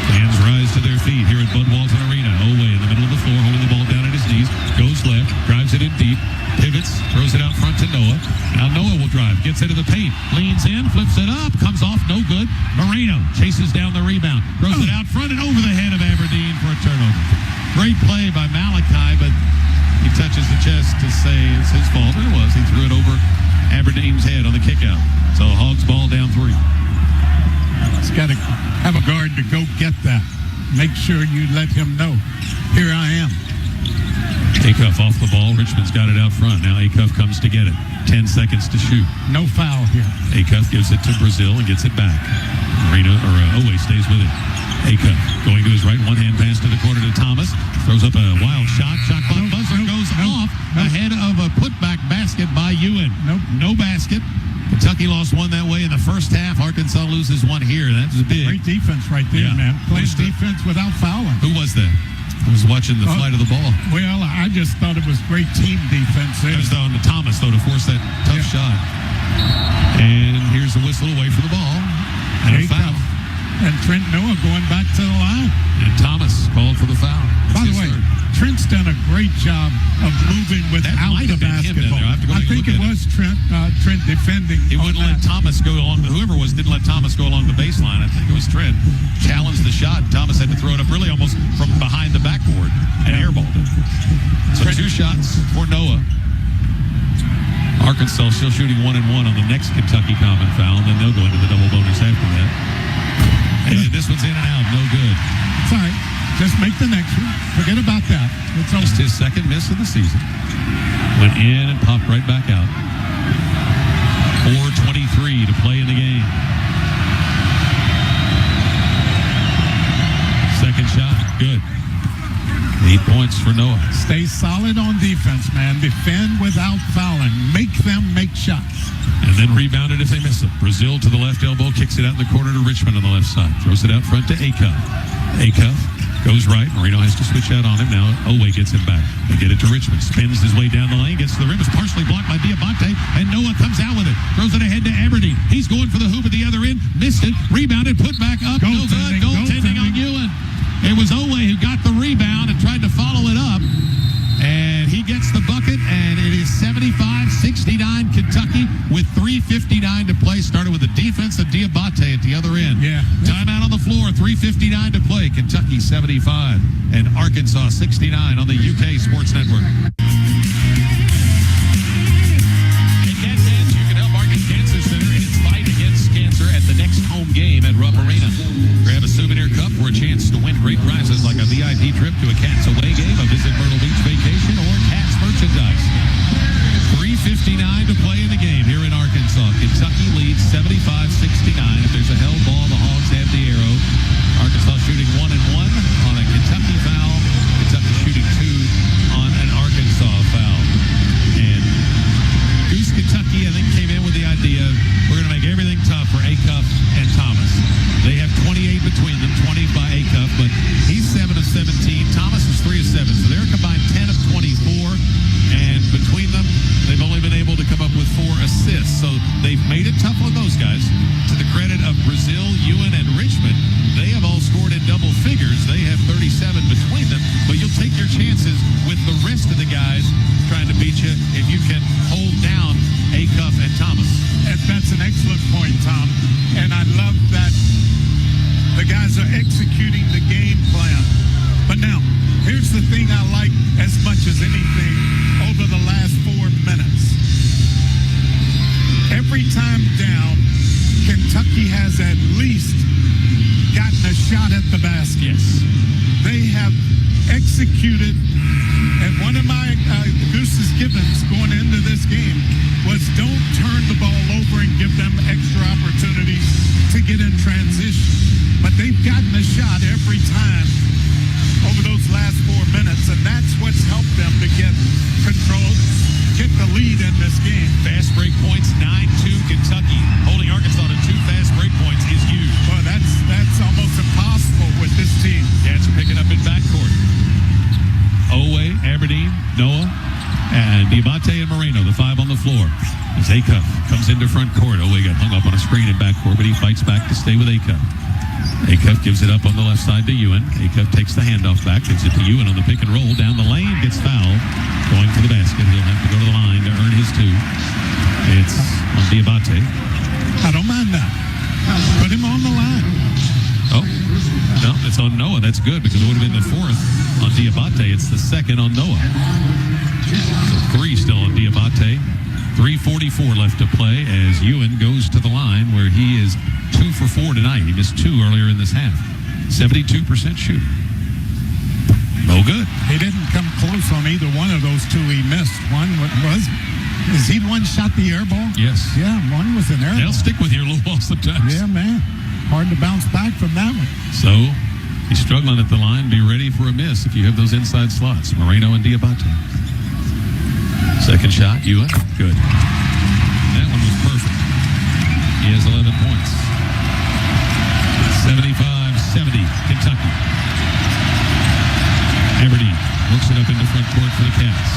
Fans rise to their feet here at Bud Walton Arena. Oweh in the middle of the floor, holding the ball down at his knees. Goes left, drives it in deep, pivots, throws it out front to Noah. Now Noah will drive, gets into the paint, leans in, flips it up, comes off, no good. Moreno chases down the rebound, throws it out front and over the head of Aberdeen for a turnover. Great play by Malachi, but he touches the chest to say it's his fault. And it was. He threw it over Aberdeen's head on the kickout. So Hogs ball down 3. It's got to have a guard to go get that. Make sure you let him know. Here I am. Acuff off the ball. Richmond's got it out front. Now Acuff comes to get it. 10 seconds to shoot. No foul here. Acuff gives it to Brazil and gets it back. Oweh stays with it. Acuff going to his right, one-hand pass to the corner to Thomas. Throws up a wild shot. Shot clock buzzer goes off ahead of a putback basket by Ewan. No basket. Kentucky lost one that way in the first half. Arkansas loses one here. That was big. Great defense right there, man. Playing defense without fouling. Who was that? I was watching the flight of the ball. Well, I just thought it was great team defense there. It was on to Thomas, though, to force that tough shot. And here's the whistle away for the ball. And a foul. And Trent Noah going back to the line. And Thomas called for the foul. By the way, Trent's done a great job of moving without the basketball. I think it was Trent defending. He wouldn't let Thomas go along. Whoever was didn't let Thomas go along the baseline. I think it was Trent. Challenged the shot. Thomas 2 shots for Noah. Arkansas still shooting 1-1 on the next Kentucky common foul, and then they'll go into the double bonus after that. And this one's in and out, no good. It's all right. Just make the next one. Forget about that. It's over. Just his second miss of the season. Went in and popped right back out. 4:23 to play in the game. Second shot, good. 8 points for Noah. Stay solid on defense, man. Defend without fouling. Make them make shots. And then rebounded if they miss it. Brazil to the left elbow, kicks it out in the corner to Richmond on the left side. Throws it out front to Acuff. Acuff goes right. Moreno has to switch out on him. Now Oweh gets him back. They get it to Richmond. Spins his way down the lane. Gets to the rim. It's partially blocked by Dioubate. And Noah comes out with it. Throws it ahead to Aberdeen. He's going for the hoop at the other end. Missed it. Rebounded. Put back up. No good. Goaltending on Ewan. It was Oweh who got the rebound and tried to follow it up. And he gets the bucket, and it is 75-69 Kentucky with 3:59 to play. Started with the defense of Dioubate at the other end. Yeah. Timeout on the floor, 3:59 to play. Kentucky 75 and Arkansas 69 on the UK Sports Network. Hey, Cat fans, you can help Market Cancer Center in its fight against cancer at the next home game at Rupp Arena. Grab a souvenir cup for a chance to win great prizes like a VIP trip to a Cats away game, a visit Myrtle Beach vacation, or Cats merchandise. 3:59 to play in the game here in Arkansas. Kentucky leads 75-69. If there's a held ball, the Hogs have the arrow. Arkansas shooting 1-1 on a Kentucky foul. Kentucky shooting 2 on an Arkansas foul. And Goose, Kentucky, I think, came in with the idea, we're going to make everything tough for Acuff and Thomas. They have 28 between them, 20 by Acuff, but he's 7 of 17. Thomas is 3 of 7, so they're a combined 10 of 24. And between them, they've only been able to come up with 4 assists. So they've made it tough on those guys. To the credit of Brazil, Ewan, and Richmond, they have all scored in double figures. They have 37 between them. But you'll take your chances with the rest of the guys trying to beat you if you can hold down Acuff and Thomas. That's an excellent point, Tom. And I love that the guys are executing the game plan. But now, here's the thing I like as much as anything over the last 4 minutes. Every time down, Kentucky has at least gotten a shot at the basket. Yes. They have executed, and one of my Goose's givens going into this game was don't turn the ball over and give them extra opportunities to get in transition. But they've gotten a shot every time over those last 4 minutes, and that's what's helped them to get control, get the lead in this game. Fast break points, 9-2 Kentucky. Holding Arkansas to 2 fast break points is huge. Well, that's almost impossible with this team. Cats are picking up in backcourt. Oweh, Aberdeen, Noah, and Dioubate and Moreno, the 5 on the floor. As Acuff comes into front court. Oweh got hung up on a screen in backcourt, but he fights back to stay with Acuff. Acuff gives it up on the left side to Ewan. Acuff takes the handoff back, gives it to Ewan on the pick and roll. Down the lane, gets fouled. Going for the basket. He'll have to go to the line to earn his 2. It's on Dioubate. I don't mind that. Put him on the line. Oh, no, it's on Noah. That's good because it would have been the 4th on Dioubate. It's the 2nd on Noah. So 3 still on Dioubate. 3:44 left to play as Ewan goes to the line where he is 2 for 4 tonight. He missed 2 earlier in this half. 72% shooting. No good. He didn't come close on either one of those 2 he missed. One is he the one shot the air ball? Yes. Yeah, one was an air ball. They'll stick with your little ball sometimes. Yeah, man. Hard to bounce back from that one. So he's struggling at the line. Be ready for a miss if you have those inside slots. Moreno and Dioubate. Second shot, Ewan. Good. That one was perfect. He has 11 points. 75-70, Kentucky. Aberdeen looks it up into front court for the Cats.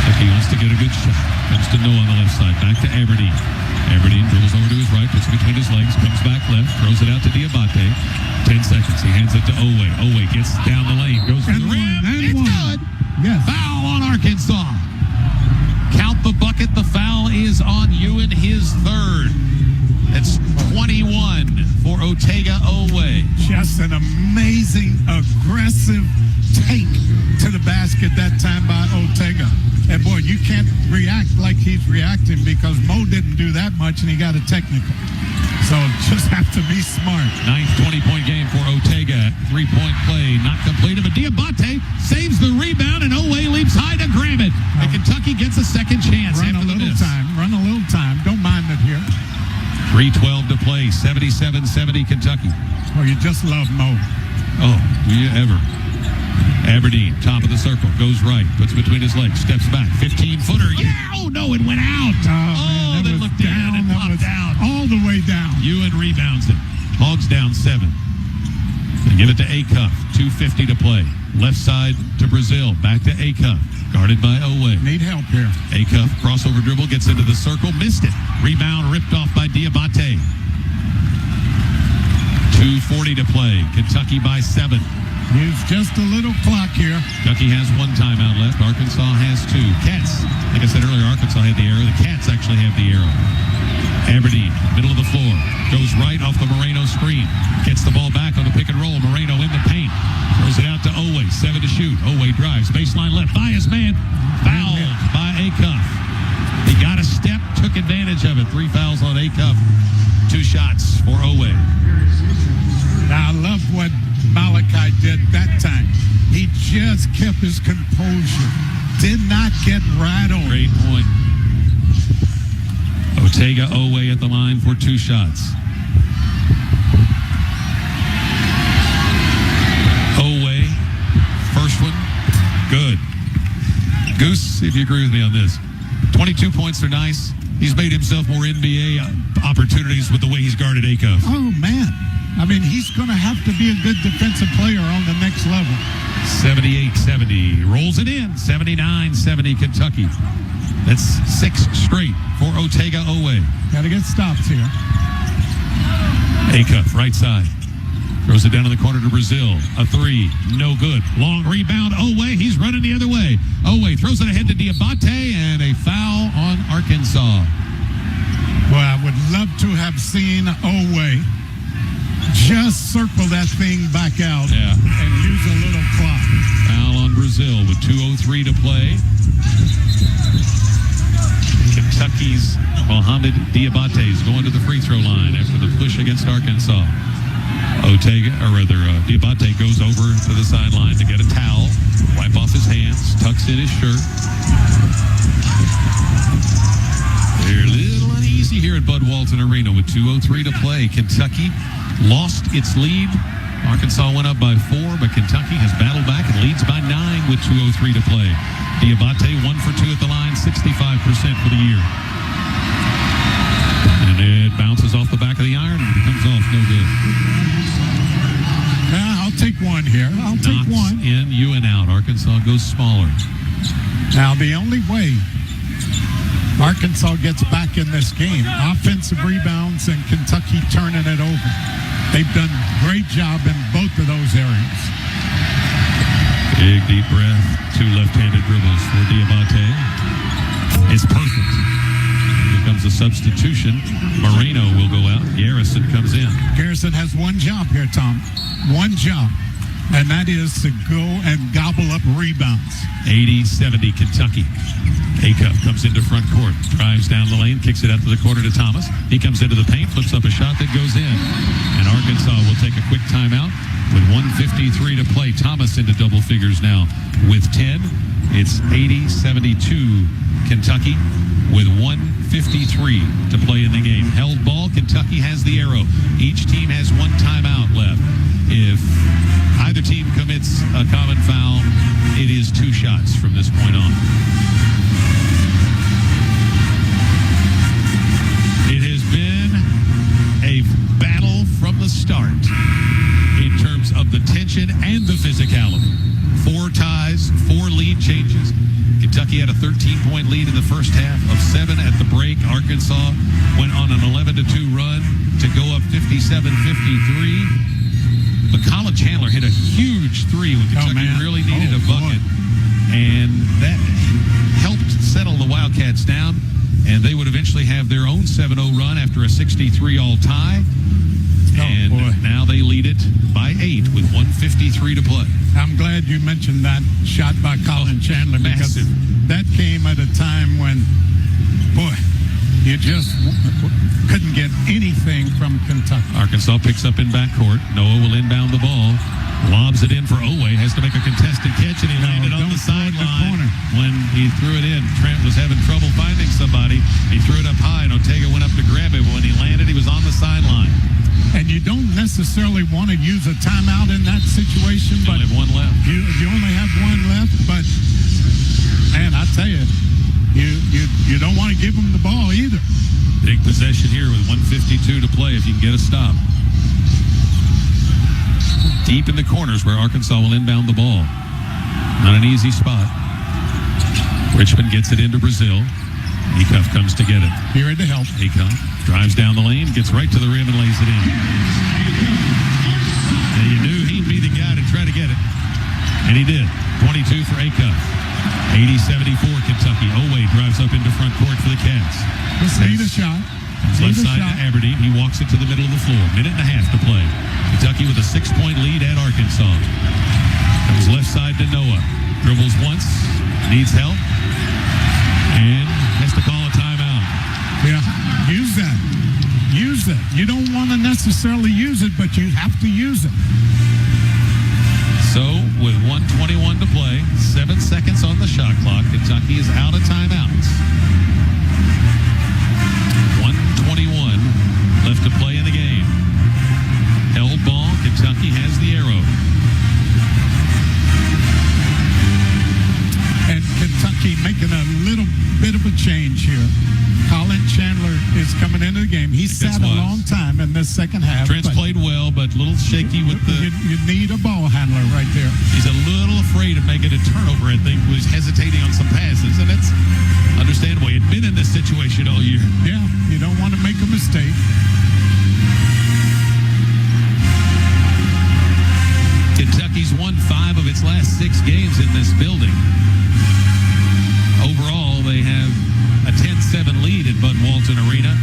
Kentucky wants to get a good shot. Comes to Noah on the left side. Back to Aberdeen. Aberdeen dribbles over to his right, puts it between his legs, comes back left, throws it out to Dioubate. 10 seconds. He hands it to Oweh. Oweh gets down the lane, goes to the rim. It's good. Yes. Foul on Arkansas. Count the bucket. The foul is on Ewan, his 3rd. That's 21 for Oweh. Just an amazing, aggressive take to the basket that time by Oweh. And boy, you can't react like he's reacting because Mo didn't do that much and he got a technical. So just have to be smart. Ninth 20-point game for Oweh. Three-point play not completed, but Dioubate saves the rebound, and Oweh leaps high to grab it. And Kentucky gets a second chance Run after a the little miss. time. Run a little time. Don't mind it here. 3:12 to play. 77-70 Kentucky. Oh, you just love Mo. Oh, do you ever? Aberdeen, top of the circle, goes right, puts between his legs, steps back, 15-footer. Yeah! Oh, no, it went out. Man, they that looked was down and popped out. All the way down. Ewan rebounds it. Hogs down 7. They give it to Acuff. 2:50 to play. Left side to Brazil. Back to Acuff. Guarded by Oweh. Need help here. Acuff, crossover dribble, gets into the circle, missed it. Rebound ripped off by Dioubate. 2:40 to play. Kentucky by 7. Use just a little clock here. Kentucky has 1 timeout left. Arkansas has 2. Cats, like I said earlier, Arkansas had the arrow. The Cats actually have the arrow. Aberdeen, middle of the floor, goes right off the Moreno screen. Gets the ball back on the pick and roll. Moreno in the paint. Throws it out to Oweh. 7 to shoot. Oweh drives. Baseline left. By his man. Fouled by Acuff. He got a step, took advantage of it. 3 fouls on Acuff. 2 shots for Oweh. Now, I love what Malachi did that time. He just kept his composure. Did not get rattled. Great point. Oweh at the line for 2 shots. Oweh, first one, good. Goose, see if you agree with me on this. 22 points are nice. He's made himself more NBA opportunities with the way he's guarded Acuff. Oh, man. I mean, he's going to have to be a good defensive player on the next level. 78-70. Rolls it in. 79-70 Kentucky. That's 6 straight for Oweh. Got to get stops here. Acuff, right side. Throws it down to the corner to Brazil. A 3. No good. Long rebound. Oweh. He's running the other way. Oweh throws it ahead to Dioubate, and a foul on Arkansas. Well, I would love to have seen Oweh just circle that thing back out and use a little clock. Foul on Brazil with 2:03 to play. Kentucky's Mohamed Dioubate is going to the free throw line after the push against Arkansas. Dioubate goes over to the sideline to get a towel, wipe off his hands, tucks in his shirt. They're a little uneasy here at Bud Walton Arena with 2:03 to play. Kentucky lost its lead. Arkansas went up by 4, but Kentucky has battled back and leads by 9 with 2:03 to play. Dioubate 1 for 2 at the line, 65% for the year. And it bounces off the back of the iron and comes off no good. I'll take one here. I'll take one. In, Ewan out. Arkansas goes smaller. Now, the only way Arkansas gets back in this game, offensive rebounds and Kentucky turning it over. They've done a great job in both of those areas. Big deep breath. 2 left-handed dribbles for Dioubate. It's perfect. Here comes a substitution. Moreno will go out. Garrison comes in. Garrison has one job here, Tom. One job. And that is to go and gobble up rebounds. 80-70 Kentucky. Acuff comes into front court, drives down the lane, kicks it out to the corner to Thomas. He comes into the paint, flips up a shot that goes in. And Arkansas will take a quick timeout with 1:53 to play. Thomas into double figures now with 10. It's 80-72 Kentucky with 1:53 to play in the game. Held ball, Kentucky has the arrow. Each team has 1 timeout left. If either team commits a common foul, it is 2 shots from this point on. It has been a battle from the start in terms of the tension and the physicality. 4 ties, 4 lead changes. Kentucky had a 13-point lead in the first half of 7 at the break. Arkansas went on an 11-2 run to go up 57-53. Chandler hit a huge 3 when Kentucky really needed a bucket. And that helped settle the Wildcats down. and they would eventually have their own 7-0 run after a 63-all tie. And now they lead it by 8 with 1:53 to play. I'm glad you mentioned that shot by Colin Chandler, because that came at a time when, boy, you just couldn't get anything from Kentucky. Arkansas picks up in backcourt. Noah will inbound the ball. Lobs it in for Oweh. Has to make a contested catch, and he landed on the sideline when he threw it in. Trent was having trouble finding somebody. He threw it up high, and Ortega went up to grab it. When he landed, he was on the sideline. And you don't necessarily want to use a timeout in that situation, but you only have one left. You only have one left, but man, I tell you, you don't want to give them the ball either. Big possession here with 1:52 to play if you can get a stop. Deep in the corners where Arkansas will inbound the ball. Not an easy spot. Richmond gets it into Brazil. Acuff comes to get it. Here to help. Acuff drives down the lane, gets right to the rim and lays it in. And you knew he'd be the guy to try to get it. And he did. 22 for Acuff. 80-74 Kentucky. Oweh drives up into front court for the Cats. Just need a shot. Left side to Aberdeen. He walks it to the middle of the floor. Minute and a half to play. Kentucky with a 6-point lead at Arkansas. Comes left side to Noah. Dribbles once. Needs help. And has to call a timeout. Yeah, use that. Use it. You don't want to necessarily use it, but you have to use it. So, with 1:21 to play, 7 seconds on the shot clock, Kentucky is out of timeouts. 1:21 left to play in the game. Held ball, Kentucky has the arrow. And Kentucky making a little bit of a change here. Colin Chandler is coming into the game. He sat a long time in this second half. Trent's played well, but a little shaky with the... You need a ball handler right there. He's a little afraid of making a turnover, I think. He's hesitating on some passes, and it's understandable. He'd been in this situation all year. Yeah, you don't want to make a mistake. Kentucky's won 5 of its last 6 games in this building. Overall, they have a 10-7 lead at Bud Walton Arena.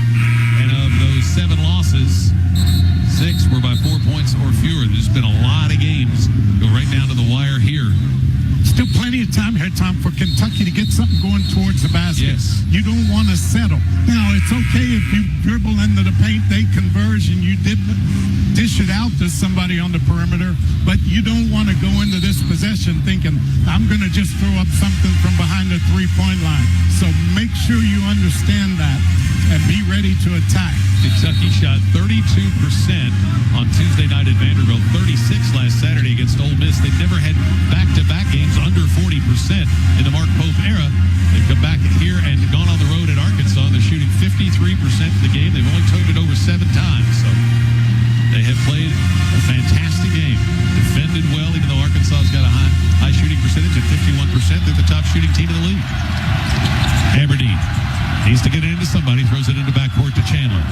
And of those 7 losses, 6 were by 4 points or fewer. There's been a lot of games go right down to the wire here. Still plenty of time here, Tom, for Kentucky to get something going towards the basket. Yes. You don't want to settle. Now, it's okay if you dribble into the paint, they converge, and you dish it out to somebody on the perimeter, but you don't want to go into this possession thinking, I'm going to just throw up something from behind the three-point line. So make sure you understand that and be ready to attack. Kentucky shot 32% on Tuesday night at Vanderbilt, 36 last Saturday against Ole Miss. They've never had back-to-back games under 40% in the Mark Pope era. They've come back here and gone on the road at Arkansas. They're shooting 53% of the game. They've only turned it over 7 times. So they have played a fantastic game. Defended well, even though Arkansas's got a high shooting percentage at 51%. They're the top shooting team in the league. Aberdeen needs to get it into somebody, throws it into backcourt to Chandler.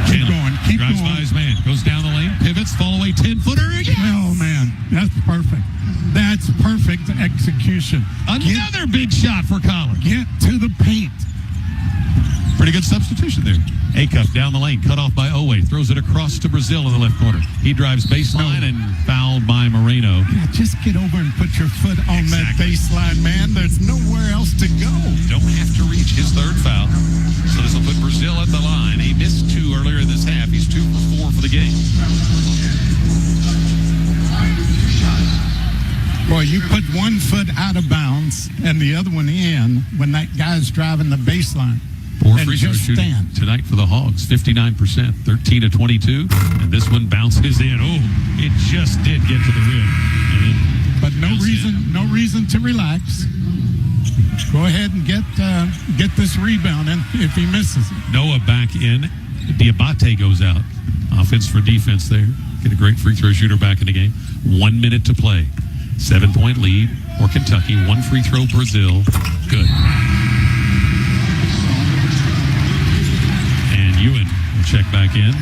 Keep drives going. by his man, goes down the lane, pivots, fall away 10-footer. Yes! Oh, man, that's perfect. That's perfect execution. Another big shot for Colin. Get to the paint. Pretty good substitution there. Acuff down the lane, cut off by Oweh, throws it across to Brazil in the left corner. He drives baseline and fouled by Moreno. Yeah, just get over and put your foot on that baseline, man. There's nowhere else to go. Don't have to reach his 3rd foul. So this will put Brazil at the line. He missed 2 earlier in this half. He's 2 for 4 for the game. Boy, you put one foot out of bounds and the other one in when that guy's driving the baseline. 4 free throw shooting tonight for the Hogs, 59%, 13 of 22, and this one bounces in. Oh, it just did get to the rim. But no reason to relax. Go ahead and get this rebound in if he misses it. Noah back in. Dioubate goes out. Offense for defense there. Get a great free throw shooter back in the game. 1 minute to play. 7-point lead for Kentucky. 1 free throw, Brazil. Good. And Ewan will check back in,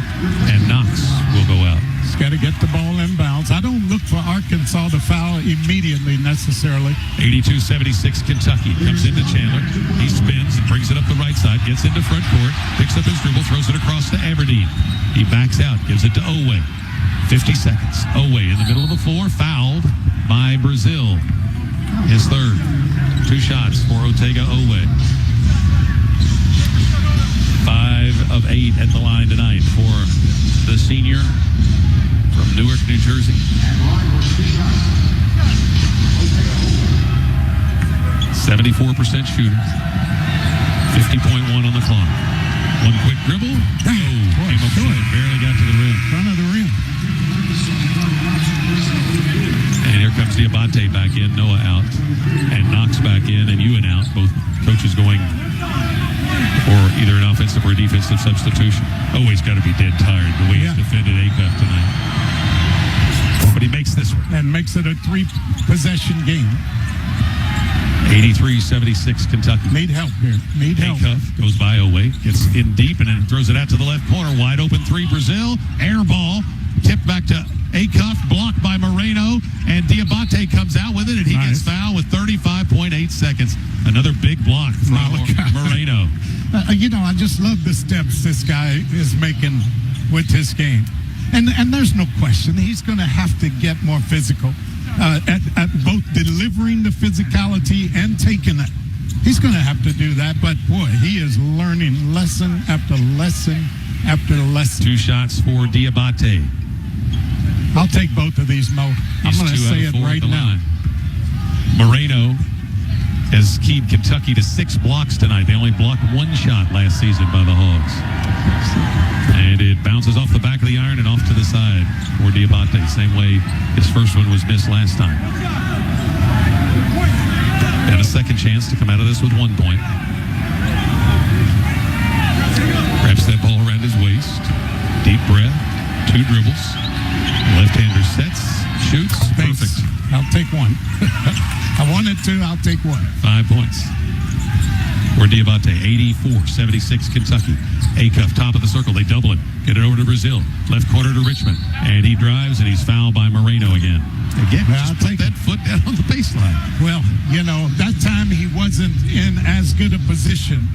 and Knox will go out. got to get the ball in bounds. I don't look for Arkansas to foul immediately necessarily. 82-76 Kentucky. Comes into Chandler. He spins and brings it up the right side. Gets into front court. Picks up his dribble. Throws it across to Aberdeen. He backs out. Gives it to Oweh. 50 seconds. Oweh in the middle of the floor. Fouled by Brazil. His third. 2 shots for Oweh. 5 of 8 at the line tonight for the senior from Newark, New Jersey. 74% shooter. 50.1 on the clock. One quick dribble. Came up short. Barely got to the rim. Front of the rim. And here comes Dioubate back in. Noah out. And Knox back in. And Ewan out. Both coaches going for either an offensive or a defensive substitution. Always got to be dead tired the way he's defended Acuff tonight. But he makes this one. And makes it a 3-possession game. 83-76 Kentucky. Need help here. Need help. Acuff goes by Oweh. Gets in deep and then throws it out to the left corner. Wide open 3 Brazil. Air ball. Tipped back to Acuff. Blocked by Moreno. And Dioubate comes out with it. And he gets fouled with 35.8 seconds. Another big block from Moreno. I just love the steps this guy is making with his game. And there's no question he's going to have to get more physical at both delivering the physicality and taking it. He's going to have to do that. But, boy, he is learning lesson after lesson after lesson. 2 shots for Dioubate. I'll take both of these, Mo. I'm going to say it right now. Moreno has keyed Kentucky to 6 blocks tonight. They only blocked 1 shot last season by the Hogs. And it bounces off the back of the iron and off to the side for Dioubate. Same way his first one was missed last time. And a second chance to come out of this with 1 point. Wraps that ball around his waist. Deep breath. 2 dribbles. Left-hander sets. Shoots. Perfect. I'll take 1. I wanted to. I'll take 1. 5 points for Dioubate. 84-76 Kentucky. Acuff, top of the circle. They double it. Get it over to Brazil. Left corner to Richmond. And he drives, and he's fouled by Moreno again. Just put that foot down on the baseline. Well, that time he wasn't in as good a position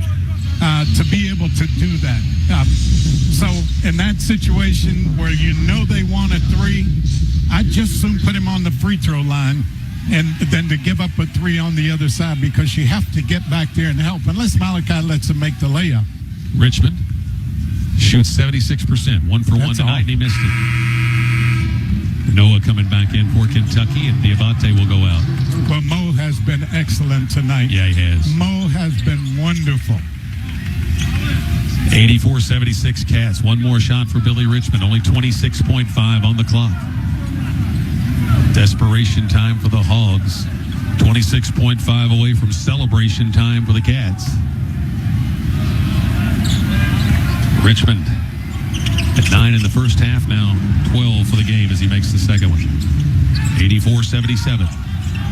to be able to do that. So in that situation where they want a 3, I'd just soon put him on the free throw line and then to give up a 3 on the other side because you have to get back there and help unless Malachi lets him make the layup. Richmond shoots 76%. 1 for 1 tonight, and he missed it. Noah coming back in for Kentucky, and Dioubate will go out. Well, Mo has been excellent tonight. Yeah, he has. Mo has been wonderful. 84-76 Cats. 1 more shot for Billy Richmond. Only 26.5 on the clock. Desperation time for the Hogs. 26.5 away from celebration time for the Cats. Richmond at 9 in the first half, now 12 for the game as he makes the second one. 84-77.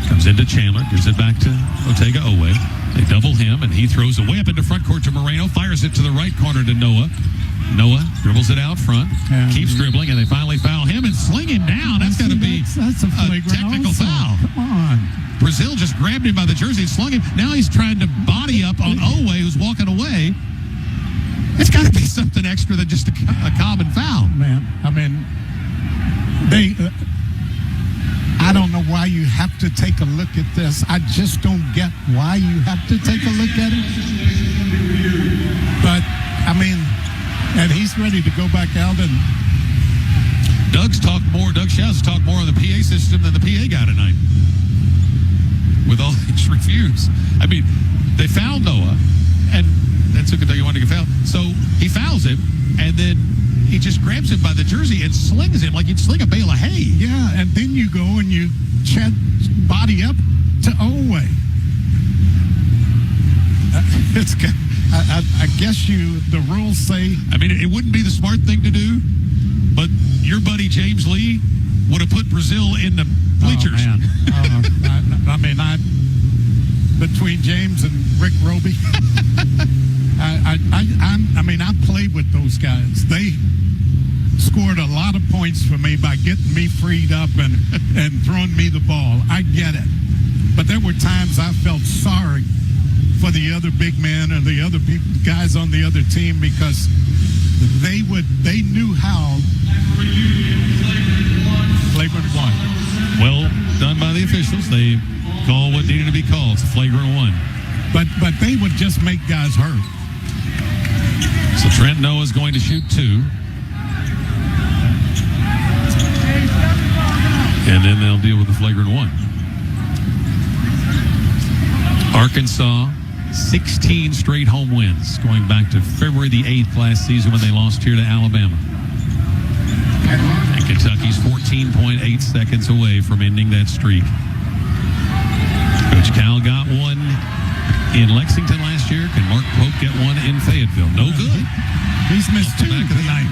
Comes into Chandler, gives it back to Oweh. They double him, and he throws it way up into front court to Moreno, fires it to the right corner to Noah. Noah dribbles it out front, keeps dribbling, and they finally foul him and sling him down. That's got to be that's a technical foul. Come on. Brazil just grabbed him by the jersey and slung him. Now he's trying to body up on Oweh, who's walking away. It's got to be something extra than just a common foul. Man, I mean, I don't know why you have to take a look at this. I just don't get why you have to take a look at it. But, I mean, and he's ready to go back out and... Doug Shouse talked more on the PA system than the PA guy tonight. With all these reviews. I mean, they fouled Noah, and that's Kentucky wanted to get fouled. So he fouls him, and then he just grabs him by the jersey and slings him like you'd sling a bale of hay. Yeah, and then you go and you body up to Oweh. I guess the rules say... I mean, it wouldn't be the smart thing to do, but your buddy James Lee would have put Brazil in the bleachers. Oh, man. Between James and Rick Roby, I played with those guys. scored a lot of points for me by getting me freed up and throwing me the ball. I get it. But there were times I felt sorry for the other big men or the other guys on the other team because they knew how. Flagrant one. Well done by the officials. They call what needed to be called. It's a flagrant one. But they would just make guys hurt. So Trent Noah's going to shoot 2. And then they'll deal with the flagrant 1. Arkansas, 16 straight home wins, going back to February the 8th last season when they lost here to Alabama. And Kentucky's 14.8 seconds away from ending that streak. Coach Cal got one in Lexington last year. Can Mark Pope get one in Fayetteville? No good. He's missed 2 tonight.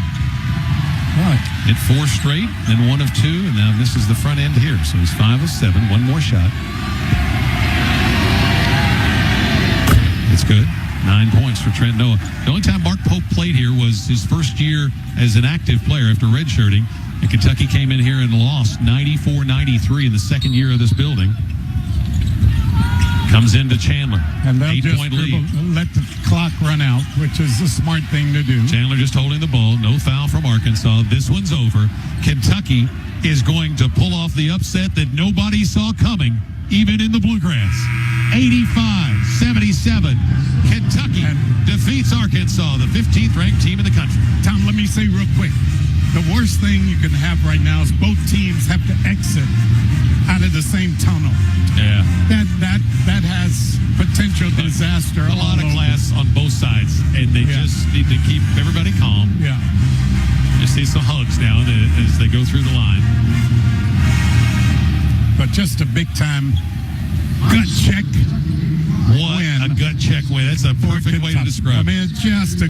Right. Hit 4 straight, then 1 of 2, and now this is the front end here. So he's 5 of 7, 1 more shot. It's good. 9 points for Trent Noah. The only time Mark Pope played here was his first year as an active player after redshirting. And Kentucky came in here and lost 94-93 in the second year of this building. Comes into Chandler. And they'll 8-point lead. Let the clock run out, which is the smart thing to do. Chandler just holding the ball. No foul from Arkansas. This one's over. Kentucky is going to pull off the upset that nobody saw coming, even in the Bluegrass. 85-77. Kentucky defeats Arkansas, the 15th ranked team in the country. Tom, let me say real quick. The worst thing you can have right now is both teams have to exit out of the same tunnel. Yeah. That has potential disaster. A lot of class on both sides, and they just need to keep everybody calm. Yeah. Just see some hugs now as they go through the line. But just a big time gut check. What a gut check win. That's a perfect way to describe it. I mean, it's just a